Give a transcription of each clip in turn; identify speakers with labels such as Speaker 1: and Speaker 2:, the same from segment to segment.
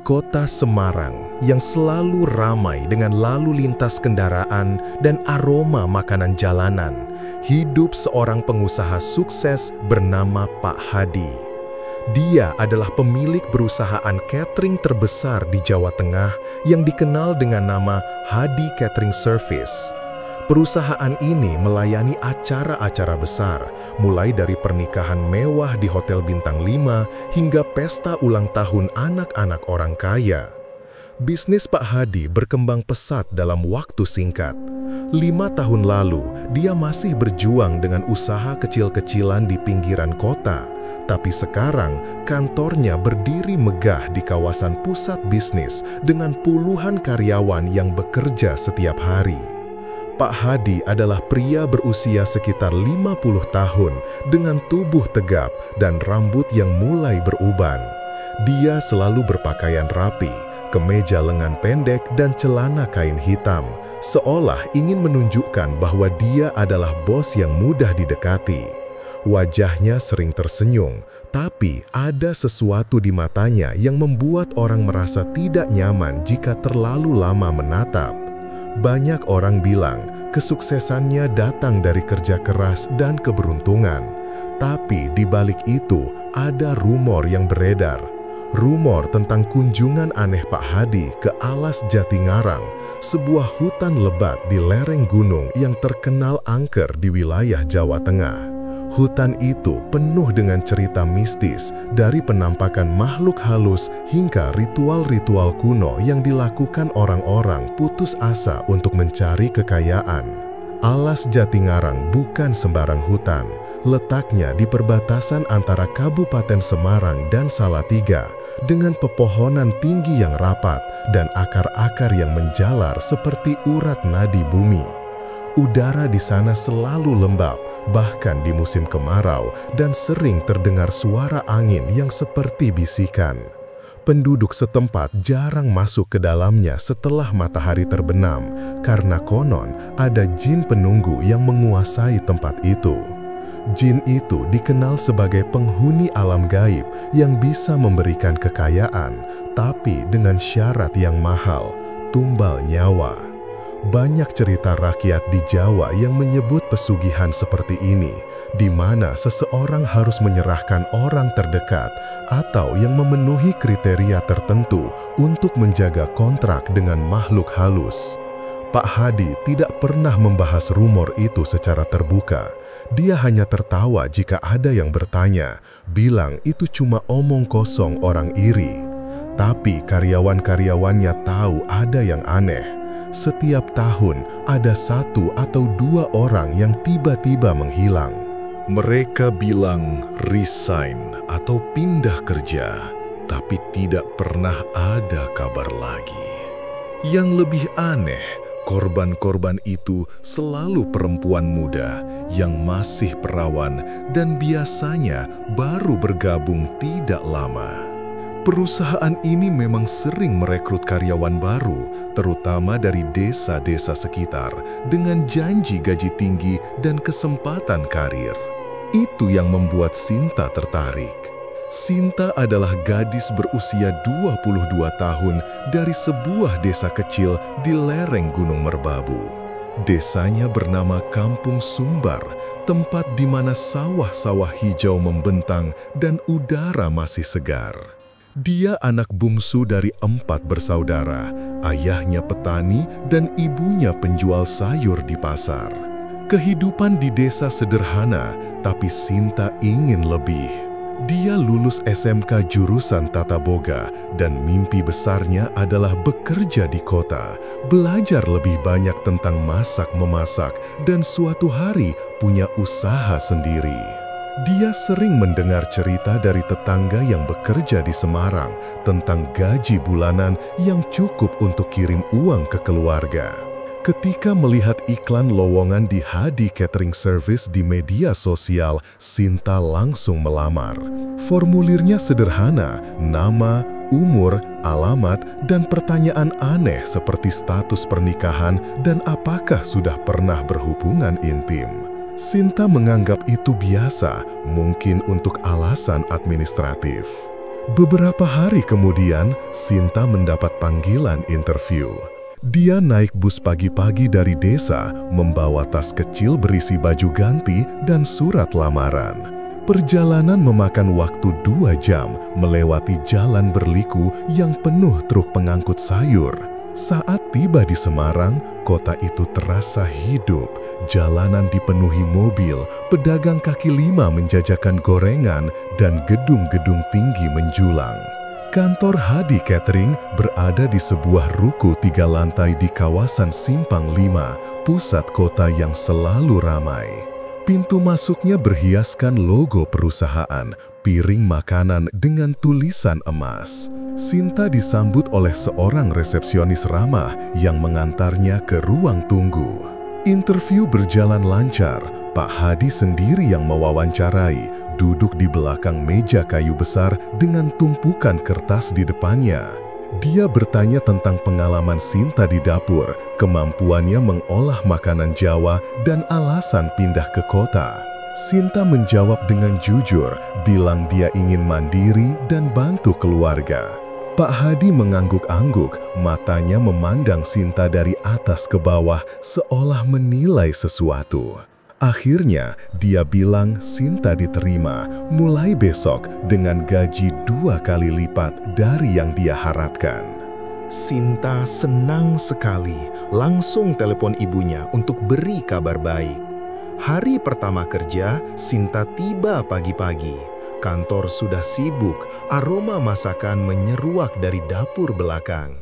Speaker 1: kota Semarang yang selalu ramai dengan lalu lintas kendaraan dan aroma makanan jalanan, hidup seorang pengusaha sukses bernama Pak Hadi. Dia adalah pemilik perusahaan catering terbesar di Jawa Tengah yang dikenal dengan nama Hadi Catering Service. Perusahaan ini melayani acara-acara besar, mulai dari pernikahan mewah di Hotel Bintang 5 hingga pesta ulang tahun anak-anak orang kaya. Bisnis Pak Hadi berkembang pesat dalam waktu singkat. 5 tahun lalu, dia masih berjuang dengan usaha kecil-kecilan di pinggiran kota. Tapi sekarang, kantornya berdiri megah di kawasan pusat bisnis dengan puluhan karyawan yang bekerja setiap hari. Pak Hadi adalah pria berusia sekitar 50 tahun dengan tubuh tegap dan rambut yang mulai beruban. Dia selalu berpakaian rapi, kemeja lengan pendek dan celana kain hitam, seolah ingin menunjukkan bahwa dia adalah bos yang mudah didekati. Wajahnya sering tersenyum, tapi ada sesuatu di matanya yang membuat orang merasa tidak nyaman jika terlalu lama menatap. Banyak orang bilang kesuksesannya datang dari kerja keras dan keberuntungan. Tapi di balik itu ada rumor yang beredar. Rumor tentang kunjungan aneh Pak Hadi ke Alas Jatingarang, sebuah hutan lebat di lereng gunung yang terkenal angker di wilayah Jawa Tengah. Hutan itu penuh dengan cerita mistis, dari penampakan makhluk halus hingga ritual-ritual kuno yang dilakukan orang-orang putus asa untuk mencari kekayaan. Alas Jatingarang bukan sembarang hutan. Letaknya di perbatasan antara Kabupaten Semarang dan Salatiga, dengan pepohonan tinggi yang rapat dan akar-akar yang menjalar seperti urat nadi bumi. Udara di sana selalu lembab, bahkan di musim kemarau, dan sering terdengar suara angin yang seperti bisikan. Penduduk setempat jarang masuk ke dalamnya setelah matahari terbenam, karena konon ada jin penunggu yang menguasai tempat itu. Jin itu dikenal sebagai penghuni alam gaib yang bisa memberikan kekayaan, tapi dengan syarat yang mahal, tumbal nyawa. Banyak cerita rakyat di Jawa yang menyebut pesugihan seperti ini, di mana seseorang harus menyerahkan orang terdekat atau yang memenuhi kriteria tertentu untuk menjaga kontrak dengan makhluk halus. Pak Hadi tidak pernah membahas rumor itu secara terbuka. Dia hanya tertawa jika ada yang bertanya, bilang itu cuma omong kosong orang iri. Tapi karyawan-karyawannya tahu ada yang aneh. Setiap tahun ada 1 atau 2 orang yang tiba-tiba menghilang. Mereka bilang resign atau pindah kerja, tapi tidak pernah ada kabar lagi. Yang lebih aneh, korban-korban itu selalu perempuan muda yang masih perawan dan biasanya baru bergabung tidak lama. Perusahaan ini memang sering merekrut karyawan baru, terutama dari desa-desa sekitar, dengan janji gaji tinggi dan kesempatan karir. Itu yang membuat Sinta tertarik. Sinta adalah gadis berusia 22 tahun dari sebuah desa kecil di lereng Gunung Merbabu. Desanya bernama Kampung Sumbar, tempat di mana sawah-sawah hijau membentang dan udara masih segar. Dia anak bungsu dari 4 bersaudara, ayahnya petani dan ibunya penjual sayur di pasar. Kehidupan di desa sederhana, tapi Sinta ingin lebih. Dia lulus SMK jurusan Tata Boga dan mimpi besarnya adalah bekerja di kota, belajar lebih banyak tentang masak-memasak, dan suatu hari punya usaha sendiri. Dia sering mendengar cerita dari tetangga yang bekerja di Semarang tentang gaji bulanan yang cukup untuk kirim uang ke keluarga. Ketika melihat iklan lowongan di Hadi Catering Service di media sosial, Sinta langsung melamar. Formulirnya sederhana, nama, umur, alamat, dan pertanyaan aneh seperti status pernikahan dan apakah sudah pernah berhubungan intim. Sinta menganggap itu biasa, mungkin untuk alasan administratif. Beberapa hari kemudian, Sinta mendapat panggilan interview. Dia naik bus pagi-pagi dari desa, membawa tas kecil berisi baju ganti dan surat lamaran. Perjalanan memakan waktu 2 jam melewati jalan berliku yang penuh truk pengangkut sayur. Saat tiba di Semarang, kota itu terasa hidup. Jalanan dipenuhi mobil, pedagang kaki lima menjajakan gorengan, dan gedung-gedung tinggi menjulang. Kantor Hadi Catering berada di sebuah ruko 3 lantai di kawasan Simpang 5, pusat kota yang selalu ramai. Pintu masuknya berhiaskan logo perusahaan, piring makanan dengan tulisan emas. Sinta disambut oleh seorang resepsionis ramah yang mengantarnya ke ruang tunggu. Interview berjalan lancar. Pak Hadi sendiri yang mewawancarai, duduk di belakang meja kayu besar dengan tumpukan kertas di depannya. Dia bertanya tentang pengalaman Sinta di dapur, kemampuannya mengolah makanan Jawa, dan alasan pindah ke kota. Sinta menjawab dengan jujur, bilang dia ingin mandiri dan bantu keluarga. Pak Hadi mengangguk-angguk, matanya memandang Sinta dari atas ke bawah seolah menilai sesuatu. Akhirnya, dia bilang Sinta diterima mulai besok dengan gaji 2 kali lipat dari yang dia harapkan. Sinta senang sekali, langsung telepon ibunya untuk beri kabar baik. Hari pertama kerja, Sinta tiba pagi-pagi. Kantor sudah sibuk, aroma masakan menyeruak dari dapur belakang.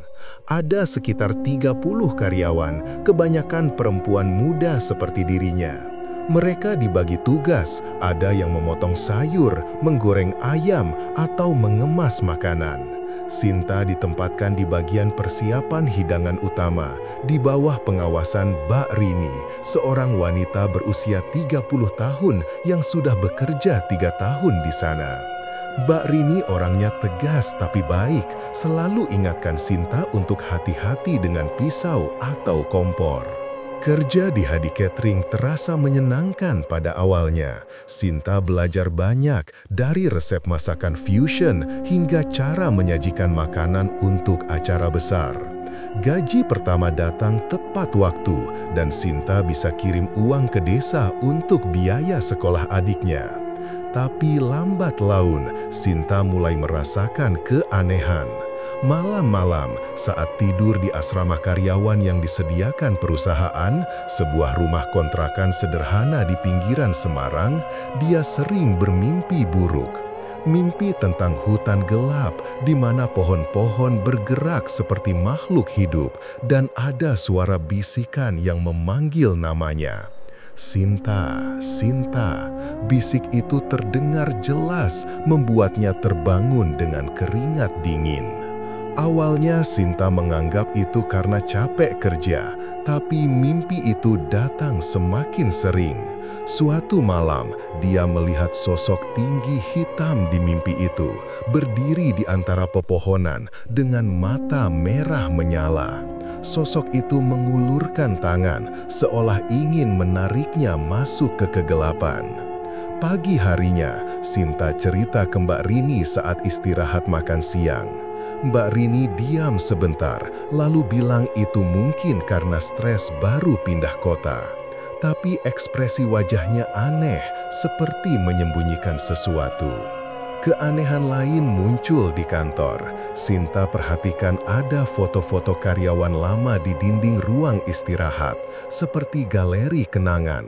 Speaker 1: Ada sekitar 30 karyawan, kebanyakan perempuan muda seperti dirinya. Mereka dibagi tugas, ada yang memotong sayur, menggoreng ayam, atau mengemas makanan. Sinta ditempatkan di bagian persiapan hidangan utama, di bawah pengawasan Mbak Rini, seorang wanita berusia 30 tahun yang sudah bekerja 3 tahun di sana. Mbak Rini orangnya tegas tapi baik, selalu ingatkan Sinta untuk hati-hati dengan pisau atau kompor. Kerja di Hadi Catering terasa menyenangkan pada awalnya. Sinta belajar banyak dari resep masakan fusion hingga cara menyajikan makanan untuk acara besar. Gaji pertama datang tepat waktu dan Sinta bisa kirim uang ke desa untuk biaya sekolah adiknya. Tapi lambat laun, Sinta mulai merasakan keanehan. Malam-malam, saat tidur di asrama karyawan yang disediakan perusahaan, sebuah rumah kontrakan sederhana di pinggiran Semarang, dia sering bermimpi buruk. Mimpi tentang hutan gelap di mana pohon-pohon bergerak seperti makhluk hidup dan ada suara bisikan yang memanggil namanya. Sinta, Sinta, bisik itu terdengar jelas, membuatnya terbangun dengan keringat dingin. Awalnya Sinta menganggap itu karena capek kerja, tapi mimpi itu datang semakin sering. Suatu malam, dia melihat sosok tinggi hitam di mimpi itu, berdiri di antara pepohonan dengan mata merah menyala. Sosok itu mengulurkan tangan, seolah ingin menariknya masuk ke kegelapan. Pagi harinya, Sinta cerita ke Mbak Rini saat istirahat makan siang. Mbak Rini diam sebentar, lalu bilang itu mungkin karena stres baru pindah kota. Tapi ekspresi wajahnya aneh, seperti menyembunyikan sesuatu. Keanehan lain muncul di kantor. Sinta perhatikan ada foto-foto karyawan lama di dinding ruang istirahat, seperti galeri kenangan.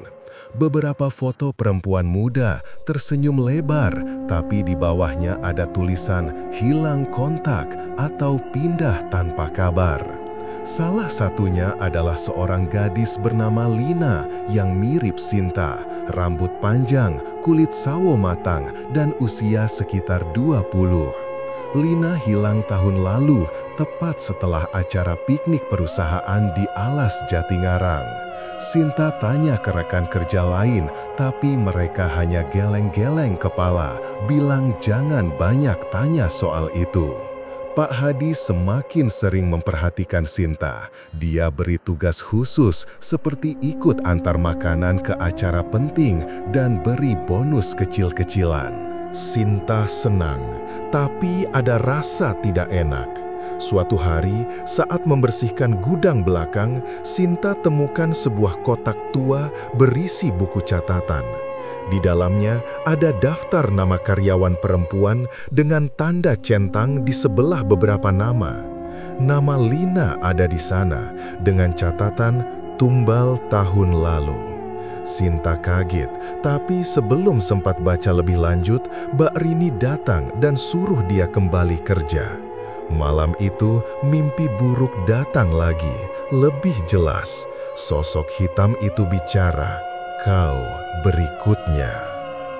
Speaker 1: Beberapa foto perempuan muda tersenyum lebar, tapi di bawahnya ada tulisan hilang kontak atau pindah tanpa kabar. Salah satunya adalah seorang gadis bernama Lina yang mirip Sinta, rambut panjang, kulit sawo matang, dan usia sekitar 20. Lina hilang tahun lalu, tepat setelah acara piknik perusahaan di Alas Jatingarang. Sinta tanya ke rekan kerja lain, tapi mereka hanya geleng-geleng kepala, bilang jangan banyak tanya soal itu. Pak Hadi semakin sering memperhatikan Sinta. Dia beri tugas khusus seperti ikut antar makanan ke acara penting dan beri bonus kecil-kecilan. Sinta senang, tapi ada rasa tidak enak. Suatu hari, saat membersihkan gudang belakang, Sinta temukan sebuah kotak tua berisi buku catatan. Di dalamnya ada daftar nama karyawan perempuan dengan tanda centang di sebelah beberapa nama. Nama Lina ada di sana dengan catatan tumbal tahun lalu. Sinta kaget, tapi sebelum sempat baca lebih lanjut, Mbak Rini datang dan suruh dia kembali kerja. Malam itu, mimpi buruk datang lagi, lebih jelas. Sosok hitam itu bicara, "Kau berikutnya."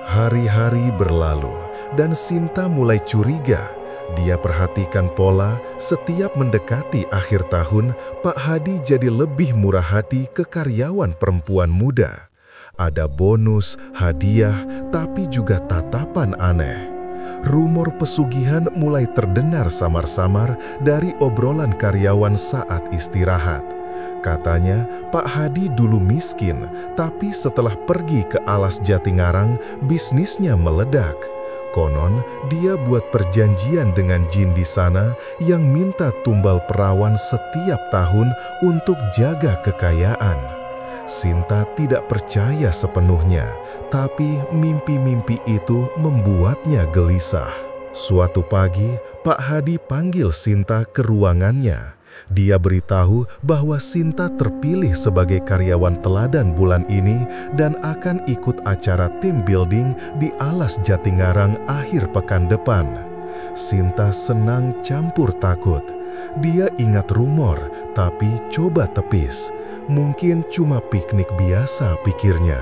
Speaker 1: Hari-hari berlalu, dan Sinta mulai curiga. Dia perhatikan pola, setiap mendekati akhir tahun, Pak Hadi jadi lebih murah hati ke karyawan perempuan muda. Ada bonus, hadiah, tapi juga tatapan aneh. Rumor pesugihan mulai terdengar samar-samar dari obrolan karyawan saat istirahat. Katanya, Pak Hadi dulu miskin, tapi setelah pergi ke Alas Jatingarang, bisnisnya meledak. Konon, dia buat perjanjian dengan jin di sana yang minta tumbal perawan setiap tahun untuk jaga kekayaan. Sinta tidak percaya sepenuhnya, tapi mimpi-mimpi itu membuatnya gelisah. Suatu pagi, Pak Hadi panggil Sinta ke ruangannya. Dia beritahu bahwa Sinta terpilih sebagai karyawan teladan bulan ini dan akan ikut acara team building di Alas Jatingarang akhir pekan depan. Sinta senang campur takut. Dia ingat rumor, tapi coba tepis. Mungkin cuma piknik biasa, pikirnya.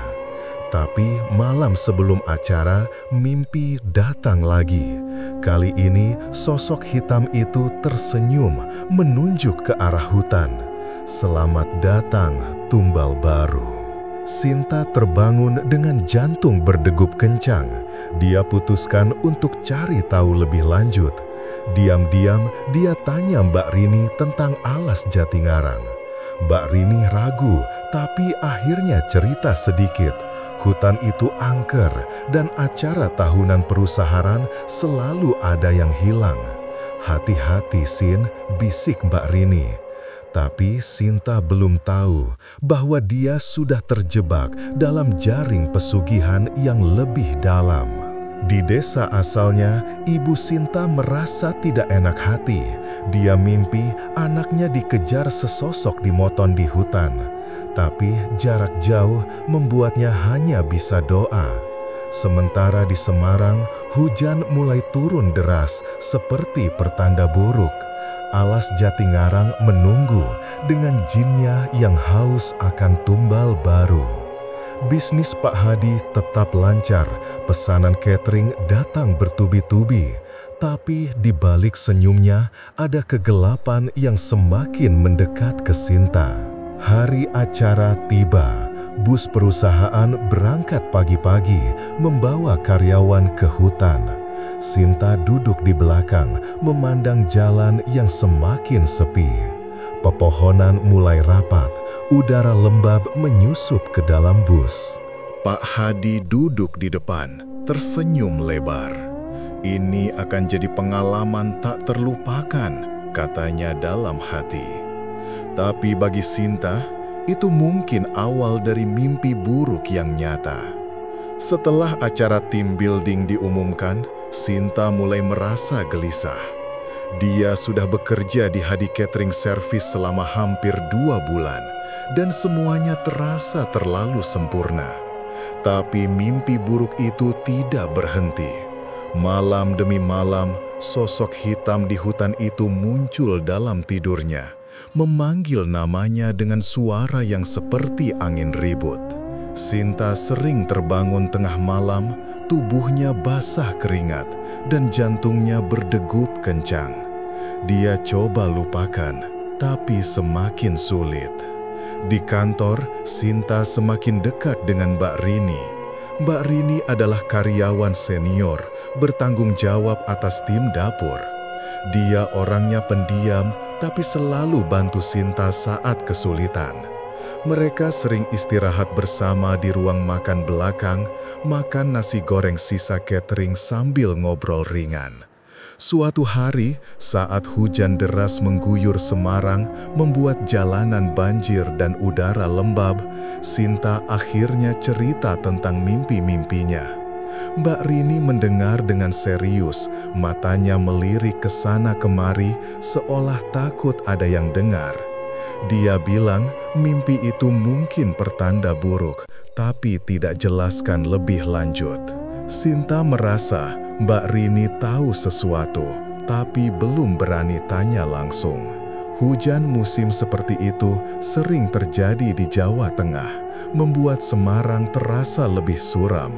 Speaker 1: Tapi malam sebelum acara, mimpi datang lagi. Kali ini, sosok hitam itu tersenyum, menunjuk ke arah hutan. "Selamat datang, tumbal baru." Sinta terbangun dengan jantung berdegup kencang. Dia putuskan untuk cari tahu lebih lanjut. Diam-diam, dia tanya Mbak Rini tentang Alas Jatingarang. Mbak Rini ragu, tapi akhirnya cerita sedikit. Hutan itu angker, dan acara tahunan perusahaan selalu ada yang hilang. "Hati-hati, Sin," bisik Mbak Rini. Tapi Sinta belum tahu bahwa dia sudah terjebak dalam jaring pesugihan yang lebih dalam. Di desa asalnya, Ibu Sinta merasa tidak enak hati. Dia mimpi anaknya dikejar sesosok dimoton di hutan. Tapi jarak jauh membuatnya hanya bisa doa. Sementara di Semarang, hujan mulai turun deras seperti pertanda buruk. Alas Jatingarang menunggu dengan jinnya yang haus akan tumbal baru. Bisnis Pak Hadi tetap lancar, pesanan catering datang bertubi-tubi. Tapi di balik senyumnya ada kegelapan yang semakin mendekat ke Sinta. Hari acara tiba, bus perusahaan berangkat pagi-pagi membawa karyawan ke hutan. Sinta duduk di belakang, memandang jalan yang semakin sepi. Pepohonan mulai rapat, udara lembab menyusup ke dalam bus. Pak Hadi duduk di depan, tersenyum lebar. "Ini akan jadi pengalaman tak terlupakan," katanya dalam hati. Tapi bagi Sinta, itu mungkin awal dari mimpi buruk yang nyata. Setelah acara team building diumumkan, Sinta mulai merasa gelisah. Dia sudah bekerja di Hadi Catering Service selama hampir 2 bulan, dan semuanya terasa terlalu sempurna. Tapi mimpi buruk itu tidak berhenti. Malam demi malam, sosok hitam di hutan itu muncul dalam tidurnya, memanggil namanya dengan suara yang seperti angin ribut. Sinta sering terbangun tengah malam, tubuhnya basah keringat, dan jantungnya berdegup kencang. Dia coba lupakan, tapi semakin sulit. Di kantor, Sinta semakin dekat dengan Mbak Rini. Mbak Rini adalah karyawan senior, bertanggung jawab atas tim dapur. Dia orangnya pendiam, tapi selalu bantu Sinta saat kesulitan. Mereka sering istirahat bersama di ruang makan belakang, makan nasi goreng sisa catering sambil ngobrol ringan. Suatu hari, saat hujan deras mengguyur Semarang, membuat jalanan banjir dan udara lembab, Sinta akhirnya cerita tentang mimpi-mimpinya. Mbak Rini mendengar dengan serius, matanya melirik ke sana kemari, seolah takut ada yang dengar. Dia bilang mimpi itu mungkin pertanda buruk, tapi tidak jelaskan lebih lanjut. Sinta merasa Mbak Rini tahu sesuatu, tapi belum berani tanya langsung. Hujan musim seperti itu sering terjadi di Jawa Tengah, membuat Semarang terasa lebih suram.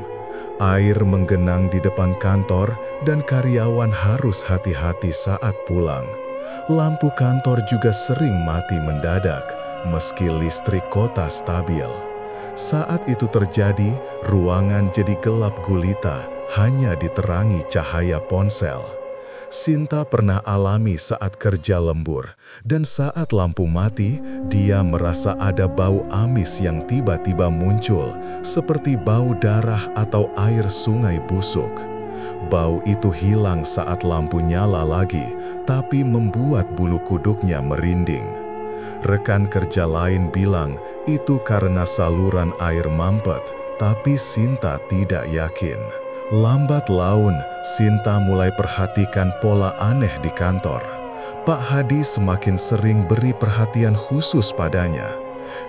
Speaker 1: Air menggenang di depan kantor dan karyawan harus hati-hati saat pulang. Lampu kantor juga sering mati mendadak, meski listrik kota stabil. Saat itu terjadi, ruangan jadi gelap gulita, hanya diterangi cahaya ponsel. Sinta pernah alami saat kerja lembur, dan saat lampu mati, dia merasa ada bau amis yang tiba-tiba muncul, seperti bau darah atau air sungai busuk. Bau itu hilang saat lampu nyala lagi, tapi membuat bulu kuduknya merinding. Rekan kerja lain bilang itu karena saluran air mampet, tapi Sinta tidak yakin. Lambat laun, Sinta mulai perhatikan pola aneh di kantor. Pak Hadi semakin sering beri perhatian khusus padanya.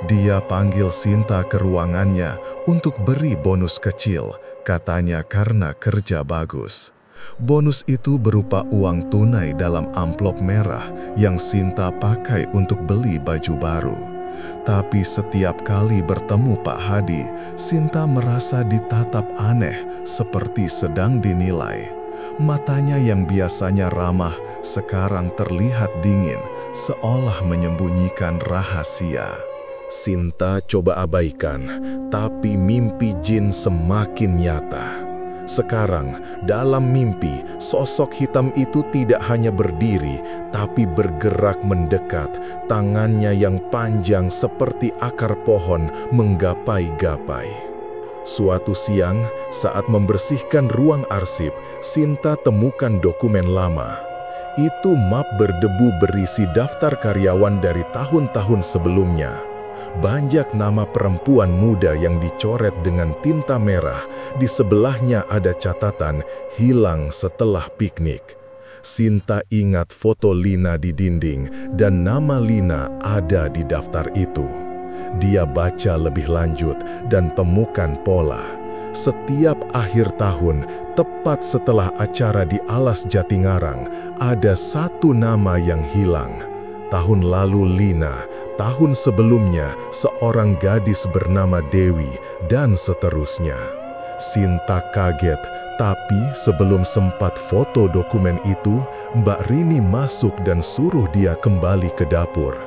Speaker 1: Dia panggil Sinta ke ruangannya untuk beri bonus kecil, katanya karena kerja bagus. Bonus itu berupa uang tunai dalam amplop merah yang Sinta pakai untuk beli baju baru. Tapi setiap kali bertemu Pak Hadi, Sinta merasa ditatap aneh, seperti sedang dinilai. Matanya yang biasanya ramah, sekarang terlihat dingin, seolah menyembunyikan rahasia. Sinta coba abaikan, tapi mimpi jin semakin nyata. Sekarang, dalam mimpi, sosok hitam itu tidak hanya berdiri, tapi bergerak mendekat, tangannya yang panjang seperti akar pohon menggapai-gapai. Suatu siang, saat membersihkan ruang arsip, Sinta temukan dokumen lama. Itu map berdebu berisi daftar karyawan dari tahun-tahun sebelumnya. Banyak nama perempuan muda yang dicoret dengan tinta merah. Di sebelahnya ada catatan, hilang setelah piknik. Sinta ingat foto Lina di dinding, dan nama Lina ada di daftar itu. Dia baca lebih lanjut dan temukan pola. Setiap akhir tahun, tepat setelah acara di Alas Jatingarang, ada satu nama yang hilang. Tahun lalu Lina, tahun sebelumnya seorang gadis bernama Dewi, dan seterusnya. Sinta kaget, tapi sebelum sempat foto dokumen itu, Mbak Rini masuk dan suruh dia kembali ke dapur.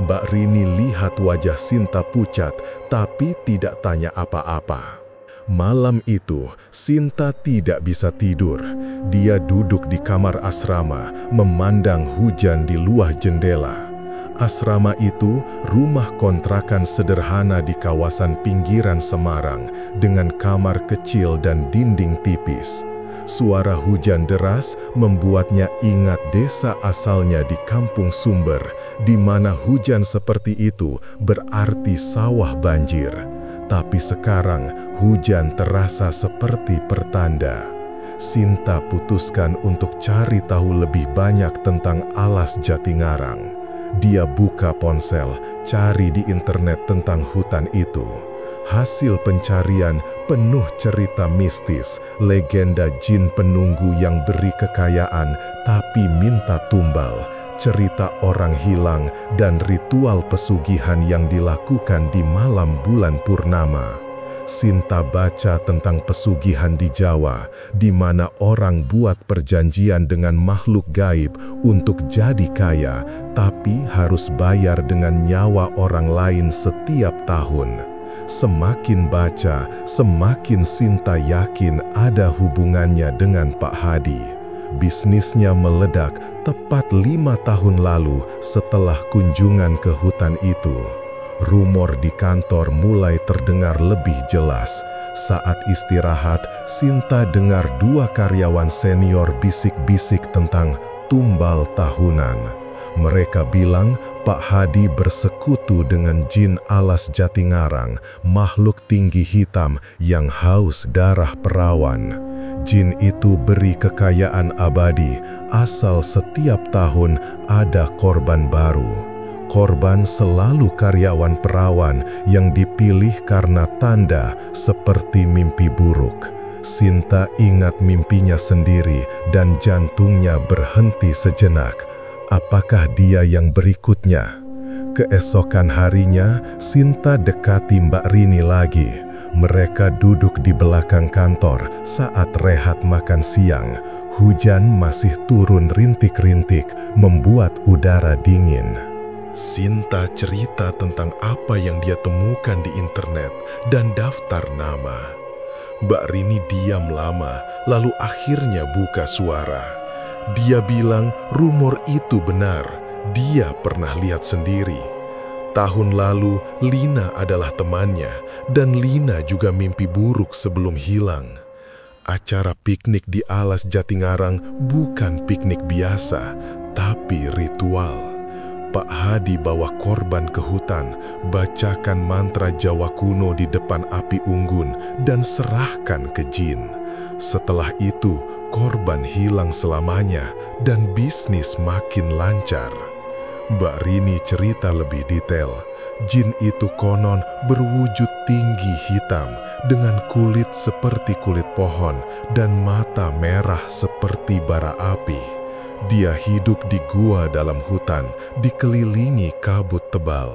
Speaker 1: Mbak Rini lihat wajah Sinta pucat, tapi tidak tanya apa-apa. Malam itu, Sinta tidak bisa tidur. Dia duduk di kamar asrama, memandang hujan di luar jendela. Asrama itu rumah kontrakan sederhana di kawasan pinggiran Semarang, dengan kamar kecil dan dinding tipis. Suara hujan deras membuatnya ingat desa asalnya di Kampung Sumber, di mana hujan seperti itu berarti sawah banjir. Tapi sekarang hujan terasa seperti pertanda. Sinta putuskan untuk cari tahu lebih banyak tentang Alas Jatingarang. Dia buka ponsel, cari di internet tentang hutan itu. Hasil pencarian penuh cerita mistis, legenda jin penunggu yang beri kekayaan tapi minta tumbal, cerita orang hilang, dan ritual pesugihan yang dilakukan di malam bulan purnama. Sinta baca tentang pesugihan di Jawa, di mana orang buat perjanjian dengan makhluk gaib untuk jadi kaya, tapi harus bayar dengan nyawa orang lain setiap tahun. Semakin baca, semakin Sinta yakin ada hubungannya dengan Pak Hadi. Bisnisnya meledak tepat 5 tahun lalu setelah kunjungan ke hutan itu. Rumor di kantor mulai terdengar lebih jelas. Saat istirahat, Sinta dengar dua karyawan senior bisik-bisik tentang tumbal tahunan. Mereka bilang Pak Hadi bersekutu dengan jin alas Jatingarang, makhluk tinggi hitam yang haus darah perawan. Jin itu beri kekayaan abadi, asal setiap tahun ada korban baru. Korban selalu karyawan perawan yang dipilih karena tanda seperti mimpi buruk. Sinta ingat mimpinya sendiri dan jantungnya berhenti sejenak. Apakah dia yang berikutnya? Keesokan harinya, Sinta dekati Mbak Rini lagi. Mereka duduk di belakang kantor saat rehat makan siang. Hujan masih turun rintik-rintik, membuat udara dingin. Sinta cerita tentang apa yang dia temukan di internet dan daftar nama. Mbak Rini diam lama, lalu akhirnya buka suara. Dia bilang rumor itu benar, dia pernah lihat sendiri. Tahun lalu, Lina adalah temannya, dan Lina juga mimpi buruk sebelum hilang. Acara piknik di alas Jatingarang bukan piknik biasa, tapi ritual. Pak Hadi bawa korban ke hutan, bacakan mantra Jawa kuno di depan api unggun, dan serahkan ke jin. Setelah itu, korban hilang selamanya, dan bisnis makin lancar. Mbak Rini cerita lebih detail. Jin itu konon berwujud tinggi hitam, dengan kulit seperti kulit pohon, dan mata merah seperti bara api. Dia hidup di gua dalam hutan, dikelilingi kabut tebal.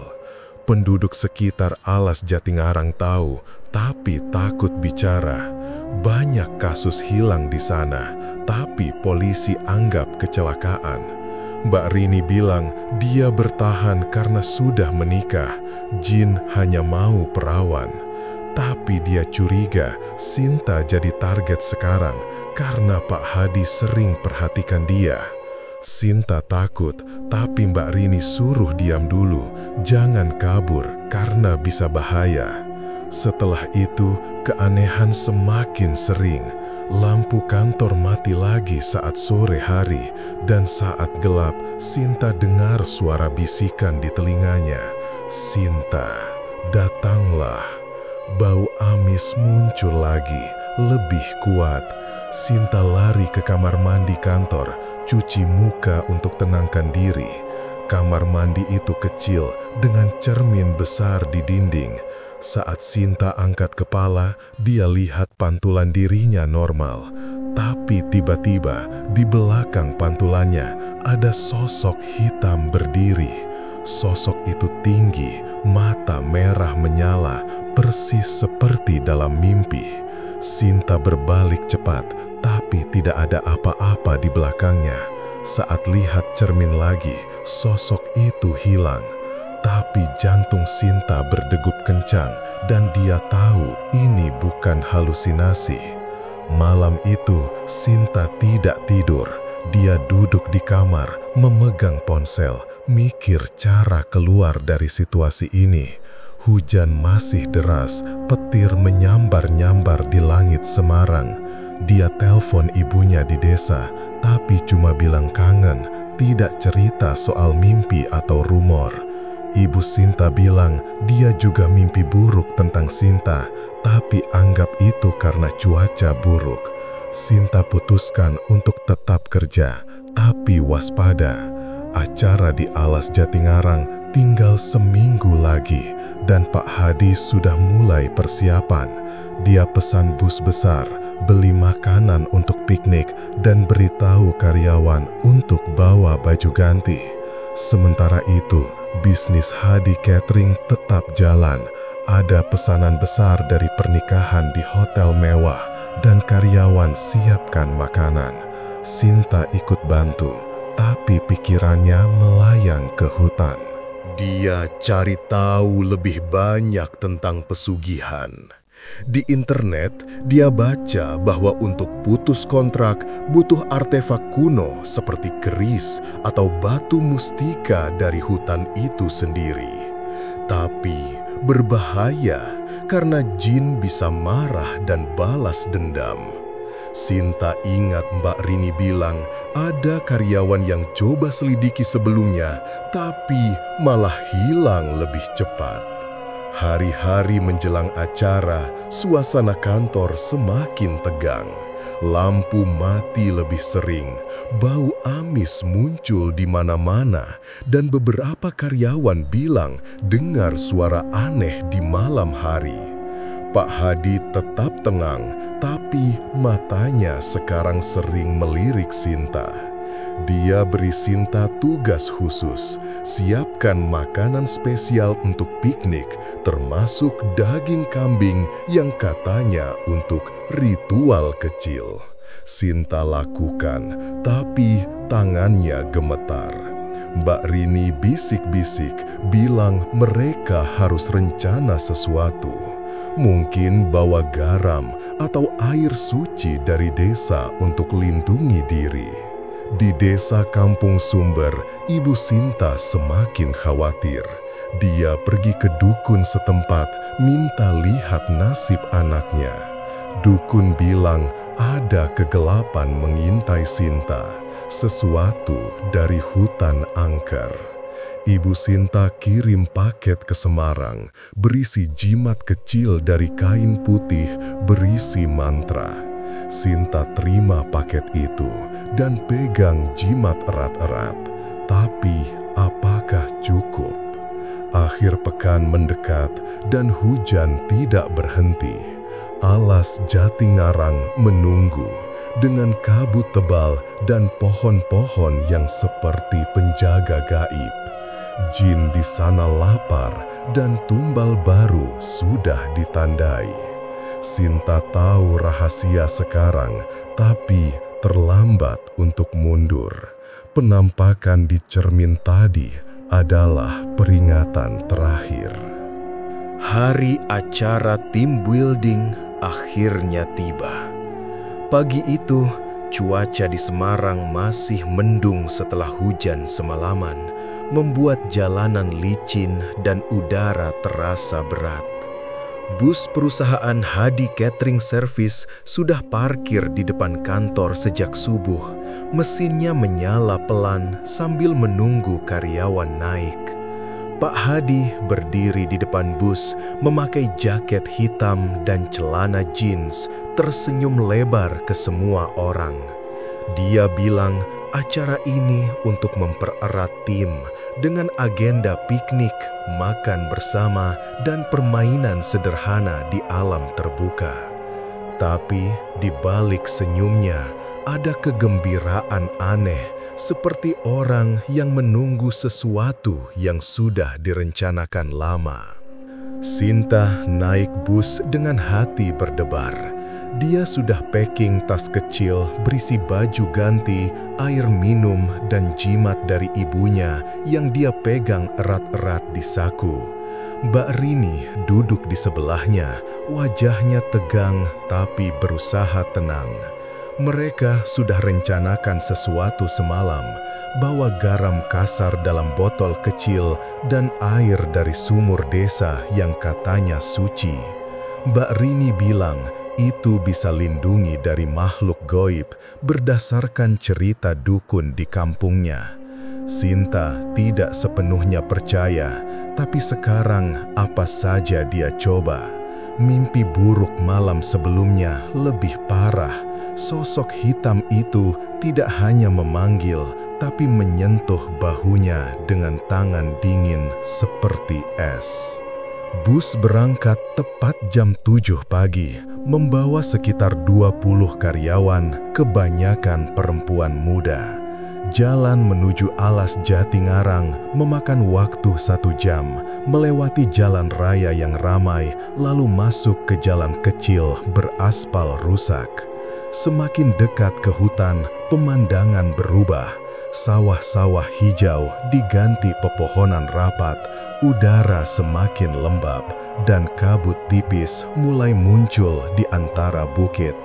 Speaker 1: Penduduk sekitar alas Jatingarang tahu, tapi takut bicara. Banyak kasus hilang di sana, tapi polisi anggap kecelakaan. Mbak Rini bilang dia bertahan karena sudah menikah. Jin hanya mau perawan. Tapi dia curiga Sinta jadi target sekarang karena Pak Hadi sering perhatikan dia. Sinta takut, tapi Mbak Rini suruh diam dulu, jangan kabur karena bisa bahaya. Setelah itu, keanehan semakin sering. Lampu kantor mati lagi saat sore hari, dan saat gelap, Sinta dengar suara bisikan di telinganya. "Sinta, datanglah." Bau amis muncul lagi, lebih kuat. Sinta lari ke kamar mandi kantor, cuci muka untuk tenangkan diri. Kamar mandi itu kecil, dengan cermin besar di dinding. Saat Sinta angkat kepala, dia lihat pantulan dirinya normal. Tapi tiba-tiba, di belakang pantulannya, ada sosok hitam berdiri. Sosok itu tinggi, mata merah menyala, persis seperti dalam mimpi. Sinta berbalik cepat, tapi tidak ada apa-apa di belakangnya. Saat lihat cermin lagi, sosok itu hilang. Tapi jantung Sinta berdegup kencang, dan dia tahu ini bukan halusinasi. Malam itu, Sinta tidak tidur. Dia duduk di kamar, memegang ponsel, mikir cara keluar dari situasi ini. Hujan masih deras, petir menyambar-nyambar di langit Semarang. Dia telepon ibunya di desa, tapi cuma bilang kangen, tidak cerita soal mimpi atau rumor. Ibu Sinta bilang dia juga mimpi buruk tentang Sinta, tapi anggap itu karena cuaca buruk. Sinta putuskan untuk tetap kerja, tapi waspada. Acara di alas Jatingarang tinggal seminggu lagi, dan Pak Hadi sudah mulai persiapan. Dia pesan bus besar, beli makanan untuk piknik, dan beritahu karyawan untuk bawa baju ganti. Sementara itu, bisnis Hadi Catering tetap jalan. Ada pesanan besar dari pernikahan di hotel mewah, dan karyawan siapkan makanan. Sinta ikut bantu, tapi pikirannya melayang ke hutan. Dia cari tahu lebih banyak tentang pesugihan. Di internet, dia baca bahwa untuk putus kontrak butuh artefak kuno seperti keris atau batu mustika dari hutan itu sendiri. Tapi berbahaya karena jin bisa marah dan balas dendam. Sinta ingat Mbak Rini bilang ada karyawan yang coba selidiki sebelumnya, tapi malah hilang lebih cepat. Hari-hari menjelang acara, suasana kantor semakin tegang. Lampu mati lebih sering, bau amis muncul di mana-mana, dan beberapa karyawan bilang dengar suara aneh di malam hari. Pak Hadi tetap tenang, tapi matanya sekarang sering melirik Sinta. Dia beri Sinta tugas khusus, siapkan makanan spesial untuk piknik, termasuk daging kambing yang katanya untuk ritual kecil. Sinta lakukan, tapi tangannya gemetar. Mbak Rini bisik-bisik bilang mereka harus rencana sesuatu. Mungkin bawa garam atau air suci dari desa untuk lindungi diri. Di desa Kampung Sumber, Ibu Sinta semakin khawatir. Dia pergi ke dukun setempat, minta lihat nasib anaknya. Dukun bilang ada kegelapan mengintai Sinta, sesuatu dari hutan angker. Ibu Sinta kirim paket ke Semarang, berisi jimat kecil dari kain putih berisi mantra. Sinta terima paket itu dan pegang jimat erat-erat. Tapi apakah cukup? Akhir pekan mendekat dan hujan tidak berhenti. Alas Jatingarang menunggu dengan kabut tebal dan pohon-pohon yang seperti penjaga gaib. Jin di sana lapar dan tumbal baru sudah ditandai. Sinta tahu rahasia sekarang, tapi terlambat untuk mundur. Penampakan di cermin tadi adalah peringatan terakhir. Hari acara team building akhirnya tiba. Pagi itu, cuaca di Semarang masih mendung setelah hujan semalaman, membuat jalanan licin dan udara terasa berat. Bus perusahaan Hadi Catering Service sudah parkir di depan kantor sejak subuh. Mesinnya menyala pelan sambil menunggu karyawan naik. Pak Hadi berdiri di depan bus, memakai jaket hitam dan celana jeans, tersenyum lebar ke semua orang. Dia bilang acara ini untuk mempererat tim dengan agenda piknik, makan bersama, dan permainan sederhana di alam terbuka. Tapi di balik senyumnya ada kegembiraan aneh, seperti orang yang menunggu sesuatu yang sudah direncanakan lama. Sinta naik bus dengan hati berdebar. Dia sudah packing tas kecil berisi baju ganti, air minum, dan jimat dari ibunya yang dia pegang erat-erat di saku. Mbak Rini duduk di sebelahnya, wajahnya tegang tapi berusaha tenang. Mereka sudah rencanakan sesuatu semalam, bawa garam kasar dalam botol kecil dan air dari sumur desa yang katanya suci. Mbak Rini bilang itu bisa lindungi dari makhluk goib berdasarkan cerita dukun di kampungnya. Sinta tidak sepenuhnya percaya, tapi sekarang apa saja dia coba. Mimpi buruk malam sebelumnya lebih parah. Sosok hitam itu tidak hanya memanggil, tapi menyentuh bahunya dengan tangan dingin seperti es. Bus berangkat tepat jam 7 pagi, membawa sekitar 20 karyawan, kebanyakan perempuan muda. Jalan menuju Alas Jatingarang memakan waktu 1 jam, melewati jalan raya yang ramai, lalu masuk ke jalan kecil beraspal rusak. Semakin dekat ke hutan, pemandangan berubah. Sawah-sawah hijau diganti pepohonan rapat, udara semakin lembab, dan kabut tipis mulai muncul di antara bukit.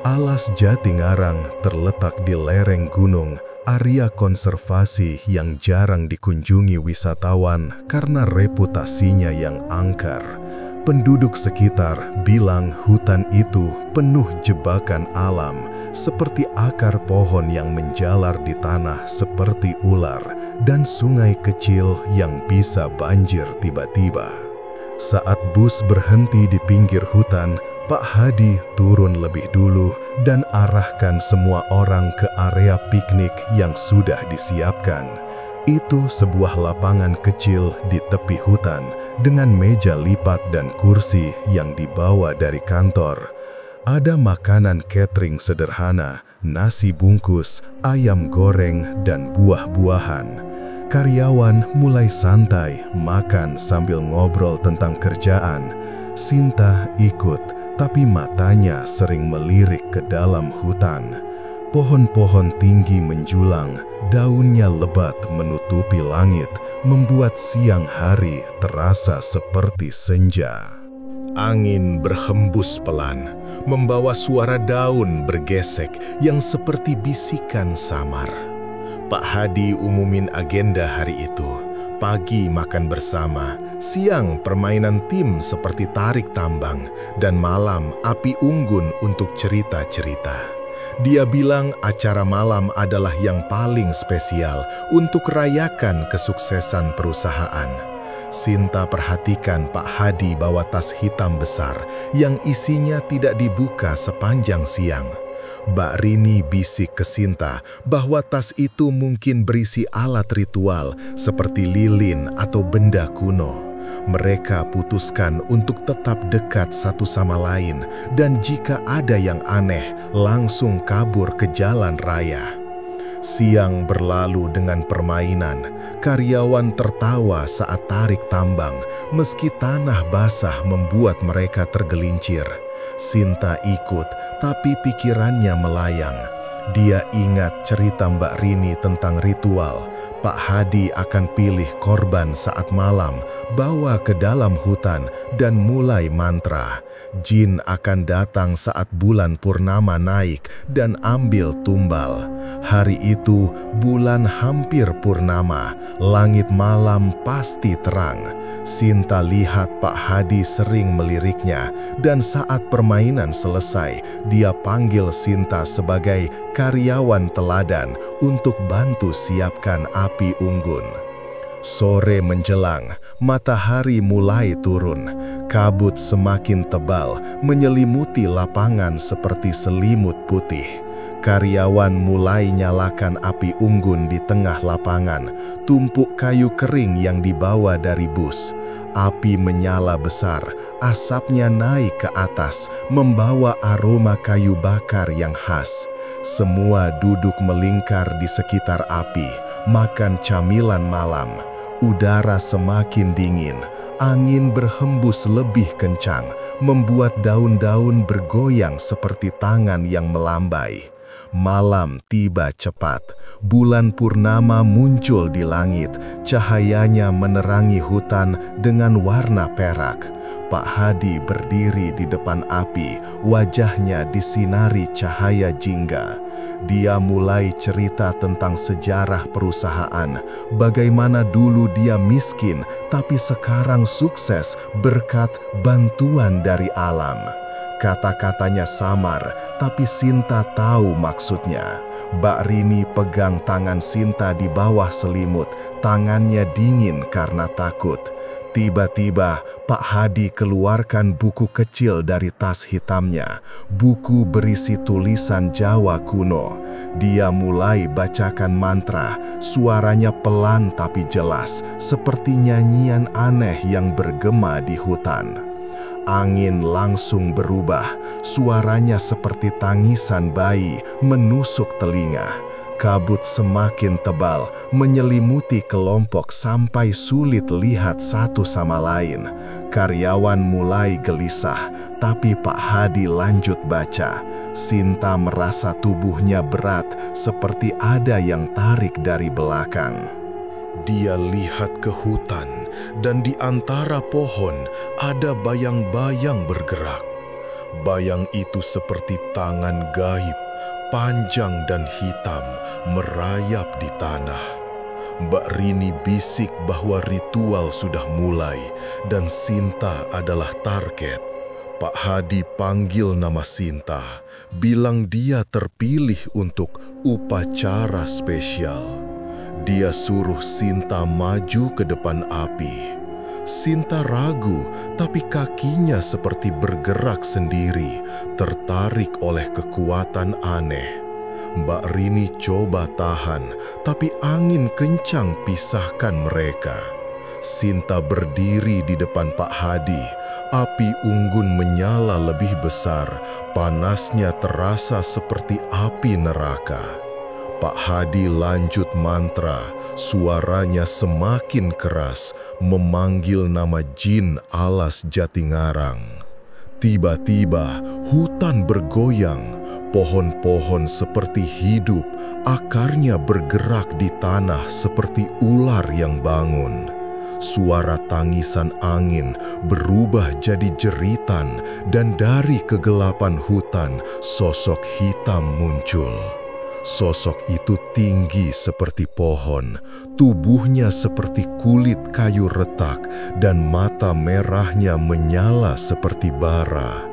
Speaker 1: Alas Jatingarang terletak di lereng gunung, area konservasi yang jarang dikunjungi wisatawan karena reputasinya yang angker. Penduduk sekitar bilang hutan itu penuh jebakan alam, seperti akar pohon yang menjalar di tanah seperti ular, dan sungai kecil yang bisa banjir tiba-tiba. Saat bus berhenti di pinggir hutan, Pak Hadi turun lebih dulu dan arahkan semua orang ke area piknik yang sudah disiapkan. Itu sebuah lapangan kecil di tepi hutan dengan meja lipat dan kursi yang dibawa dari kantor. Ada makanan catering sederhana, nasi bungkus, ayam goreng, dan buah-buahan. Karyawan mulai santai makan sambil ngobrol tentang kerjaan. Sinta ikut, tapi matanya sering melirik ke dalam hutan. Pohon-pohon tinggi menjulang, daunnya lebat menutupi langit, membuat siang hari terasa seperti senja. Angin berhembus pelan, membawa suara daun bergesek yang seperti bisikan samar. Pak Hadi umumin agenda hari itu. Pagi makan bersama, siang permainan tim seperti tarik tambang, dan malam api unggun untuk cerita-cerita. Dia bilang acara malam adalah yang paling spesial untuk rayakan kesuksesan perusahaan. Sinta perhatikan Pak Hadi bawa tas hitam besar yang isinya tidak dibuka sepanjang siang. Mbak Rini bisik ke Sinta bahwa tas itu mungkin berisi alat ritual seperti lilin atau benda kuno. Mereka putuskan untuk tetap dekat satu sama lain, dan jika ada yang aneh, langsung kabur ke jalan raya. Siang berlalu dengan permainan. Karyawan tertawa saat tarik tambang, meski tanah basah membuat mereka tergelincir. Sinta ikut, tapi pikirannya melayang. Dia ingat cerita Mbak Rini tentang ritual. Pak Hadi akan pilih korban saat malam, bawa ke dalam hutan, dan mulai mantra. Jin akan datang saat bulan purnama naik dan ambil tumbal. Hari itu bulan hampir purnama, langit malam pasti terang. Sinta lihat Pak Hadi sering meliriknya, dan saat permainan selesai, dia panggil Sinta sebagai karyawan teladan untuk bantu siapkan api unggun. Sore menjelang, matahari mulai turun. Kabut semakin tebal, menyelimuti lapangan seperti selimut putih. Karyawan mulai nyalakan api unggun di tengah lapangan, tumpuk kayu kering yang dibawa dari bus. Api menyala besar, asapnya naik ke atas, membawa aroma kayu bakar yang khas. Semua duduk melingkar di sekitar api, makan camilan malam. Udara semakin dingin, angin berhembus lebih kencang, membuat daun-daun bergoyang seperti tangan yang melambai. Malam tiba cepat, bulan purnama muncul di langit, cahayanya menerangi hutan dengan warna perak. Pak Hadi berdiri di depan api, wajahnya disinari cahaya jingga. Dia mulai cerita tentang sejarah perusahaan, bagaimana dulu dia miskin, tapi sekarang sukses berkat bantuan dari alam. Kata-katanya samar, tapi Sinta tahu maksudnya. Mbak Rini pegang tangan Sinta di bawah selimut, tangannya dingin karena takut. Tiba-tiba, Pak Hadi keluarkan buku kecil dari tas hitamnya. Buku berisi tulisan Jawa kuno. Dia mulai bacakan mantra, suaranya pelan tapi jelas, seperti nyanyian aneh yang bergema di hutan. Angin langsung berubah, suaranya seperti tangisan bayi menusuk telinga. Kabut semakin tebal, menyelimuti kelompok sampai sulit lihat satu sama lain. Karyawan mulai gelisah, tapi Pak Hadi lanjut baca. Sinta merasa tubuhnya berat, seperti ada yang tarik dari belakang. Dia lihat ke hutan, dan di antara pohon ada bayang-bayang bergerak. Bayang itu seperti tangan gaib, panjang dan hitam merayap di tanah. Mbak Rini bisik bahwa ritual sudah mulai dan Sinta adalah target. Pak Hadi panggil nama Sinta, bilang dia terpilih untuk upacara spesial. Dia suruh Sinta maju ke depan api. Sinta ragu, tapi kakinya seperti bergerak sendiri, tertarik oleh kekuatan aneh. Mbak Rini coba tahan, tapi angin kencang pisahkan mereka. Sinta berdiri di depan Pak Hadi. Api unggun menyala lebih besar, panasnya terasa seperti api neraka. Pak Hadi lanjut mantra, suaranya semakin keras, memanggil nama jin alas Jatingarang. Tiba-tiba hutan bergoyang, pohon-pohon seperti hidup, akarnya bergerak di tanah seperti ular yang bangun. Suara tangisan angin berubah jadi jeritan dan dari kegelapan hutan sosok hitam muncul. Sosok itu tinggi seperti pohon, tubuhnya seperti kulit kayu retak dan mata merahnya menyala seperti bara.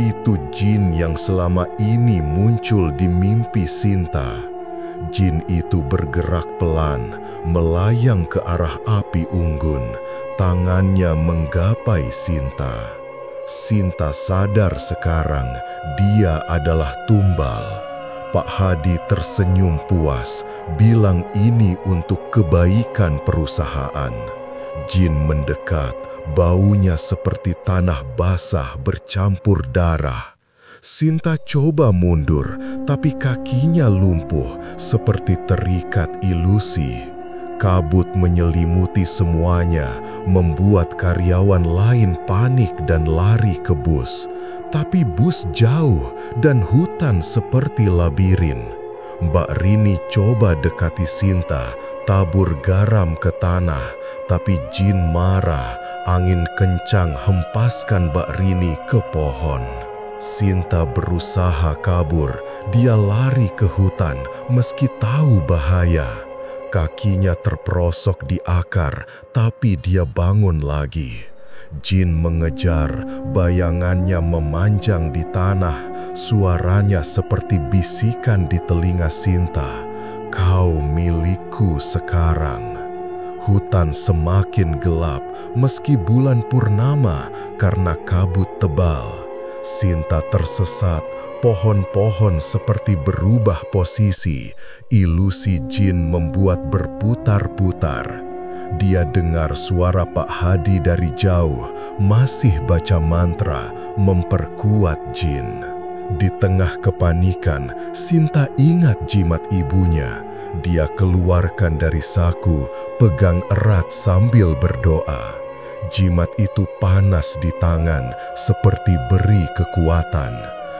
Speaker 1: Itu jin yang selama ini muncul di mimpi Sinta. Jin itu bergerak pelan, melayang ke arah api unggun, tangannya menggapai Sinta. Sinta sadar sekarang dia adalah tumbal. Pak Hadi tersenyum puas, bilang ini untuk kebaikan perusahaan. Jin mendekat, baunya seperti tanah basah bercampur darah. Sinta coba mundur, tapi kakinya lumpuh seperti terikat ilusi. Kabut menyelimuti semuanya, membuat karyawan lain panik dan lari ke bus. Tapi bus jauh dan hutan seperti labirin. Mbak Rini coba dekati Sinta, tabur garam ke tanah, tapi jin marah, angin kencang hempaskan Mbak Rini ke pohon. Sinta berusaha kabur, dia lari ke hutan meski tahu bahaya. Kakinya terperosok di akar, tapi dia bangun lagi. Jin mengejar, bayangannya memanjang di tanah, suaranya seperti bisikan di telinga Sinta. Kau milikku sekarang. Hutan semakin gelap, meski bulan purnama karena kabut tebal. Sinta tersesat, pohon-pohon seperti berubah posisi, ilusi jin membuat berputar-putar. Dia dengar suara Pak Hadi dari jauh, masih baca mantra, memperkuat jin. Di tengah kepanikan, Sinta ingat jimat ibunya. Dia keluarkan dari saku, pegang erat sambil berdoa. Jimat itu panas di tangan, seperti beri kekuatan.